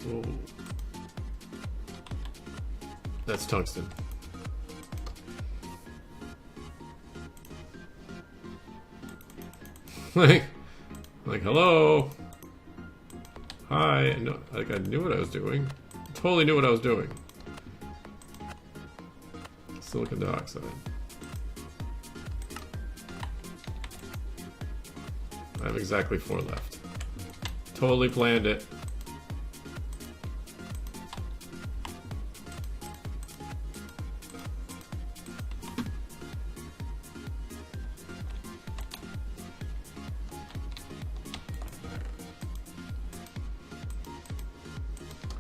Whoa. That's tungsten. like, hello, hi. No, like I knew what I was doing. Totally knew what I was doing. Silicon dioxide. I have exactly 4 left. Totally planned it.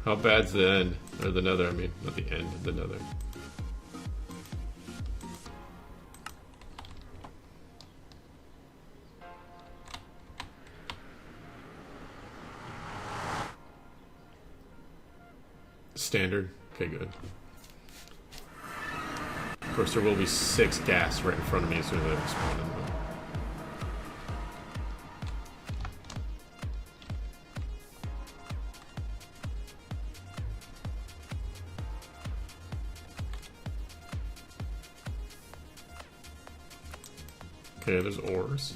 How bad's the end? Or the nether, I mean. Not the end, the nether. Standard. Okay, good. Of course, there will be 6 gas right in front of me as soon as I respawn them. Okay, there's ores.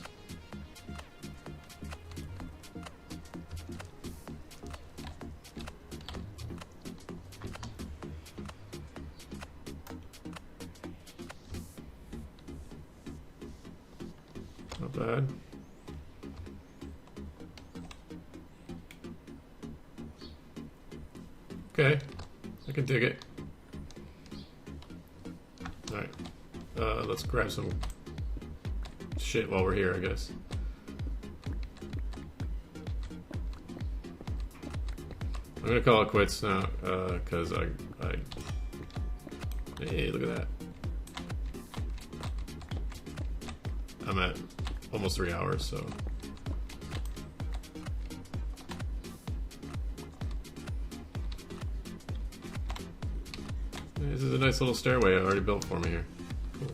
Not bad. Okay, I can dig it. Alright, let's grab some shit while we're here, I guess. I'm gonna call it quits now, cause I hey, look at that. I'm at almost 3 hours, so. This is a nice little stairway I already built for me here. Cool.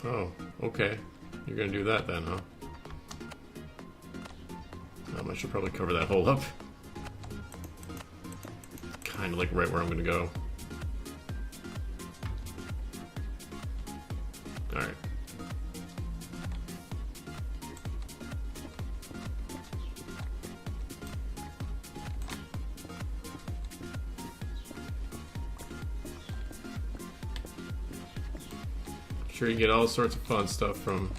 Oh, okay. You're gonna do that then, huh? I should probably cover that hole up. Kind of like right where I'm gonna go. Alright. Sure, you can get all sorts of fun stuff from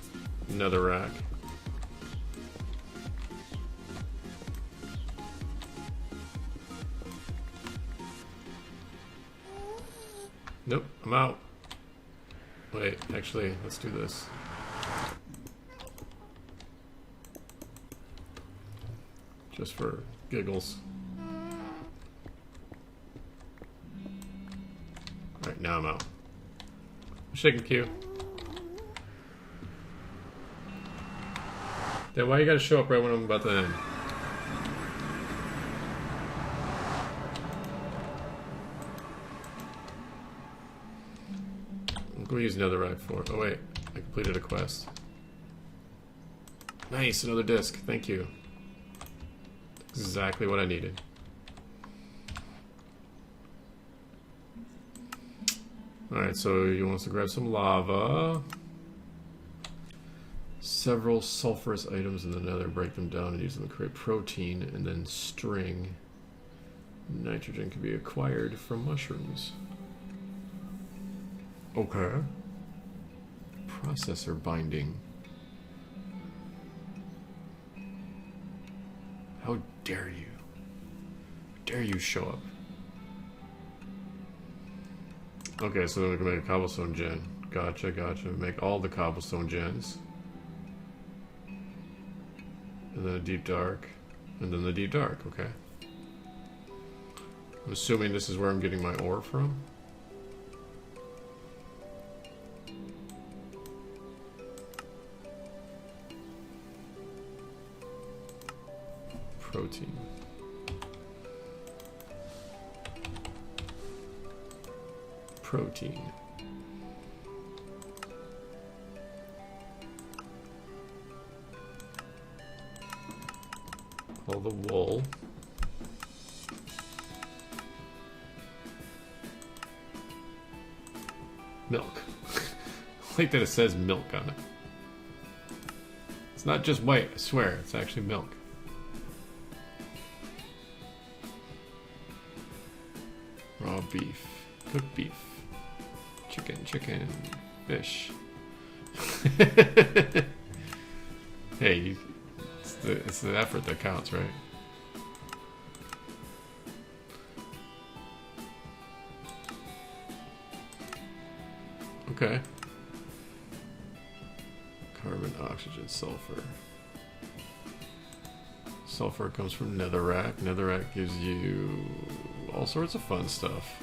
Netherrack. Nope, I'm out. Wait, actually, let's do this. Just for giggles. Alright, now I'm out. Shaking Q. Then why you gotta show up right when I'm about to end? I'm gonna use another ride for it. Oh wait, I completed a quest. Nice, another disc. Thank you. Exactly what I needed. Alright, so he wants to grab some lava. Several sulfurous items in the nether, break them down and use them to create protein, and then string. Nitrogen can be acquired from mushrooms. Okay. Processor binding. How dare you? Dare you show up? Okay, so then we can make a cobblestone gen. Gotcha, gotcha. Make all the cobblestone gens. And then a deep dark. And then the deep dark, okay. I'm assuming this is where I'm getting my ore from. Protein. Protein. All the wool. Milk. I like that it says milk on it. It's not just white, I swear, it's actually milk. Raw beef. Cooked beef. Chicken, fish. Hey, it's the effort that counts, right? Okay. Carbon, oxygen, sulfur. Sulfur comes from netherrack. Netherrack gives you all sorts of fun stuff.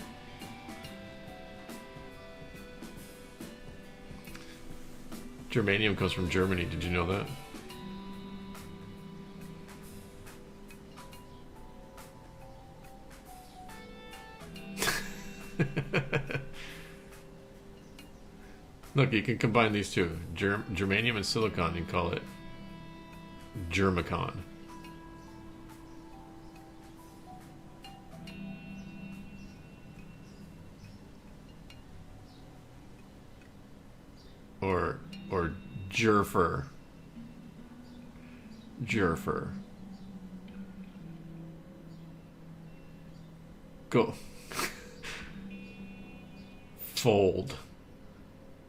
Germanium comes from Germany. Did you know that? Look, you can combine these two. Germanium and silicon, you can call it Germicon. Or Jerfer. Jerfer. Go. Fold.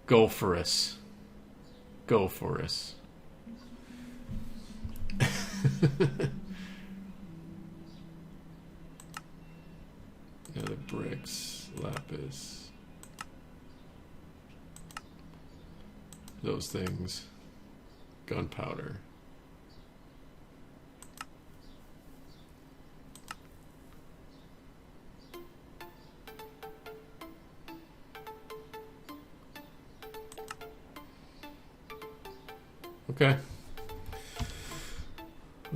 Go for us. Go for us. Another bricks, lapis. Those things. Gunpowder. Okay.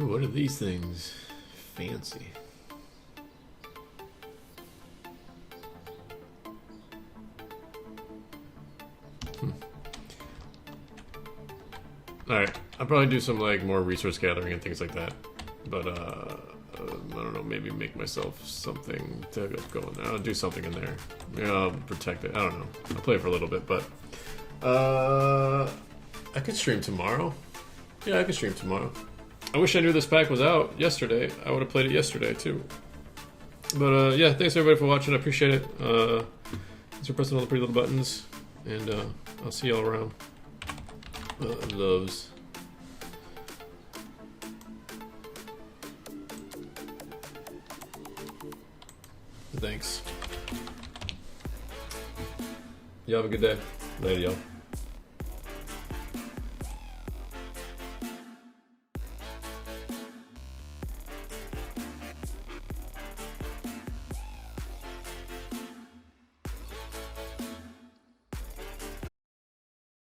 Ooh, what are these things? Fancy. Alright, I'll probably do some like more resource gathering and things like that. But I don't know, maybe make myself something to go in there. I'll do something in there. Maybe I'll protect it. I don't know. I'll play it for a little bit, but I could stream tomorrow. Yeah, I could stream tomorrow. I wish I knew this pack was out yesterday. I would have played it yesterday too. But yeah, thanks everybody for watching. I appreciate it. Thanks for pressing all the pretty little buttons, and I'll see y'all around. Loves. Thanks. Y'all have a good day. Later, y'all.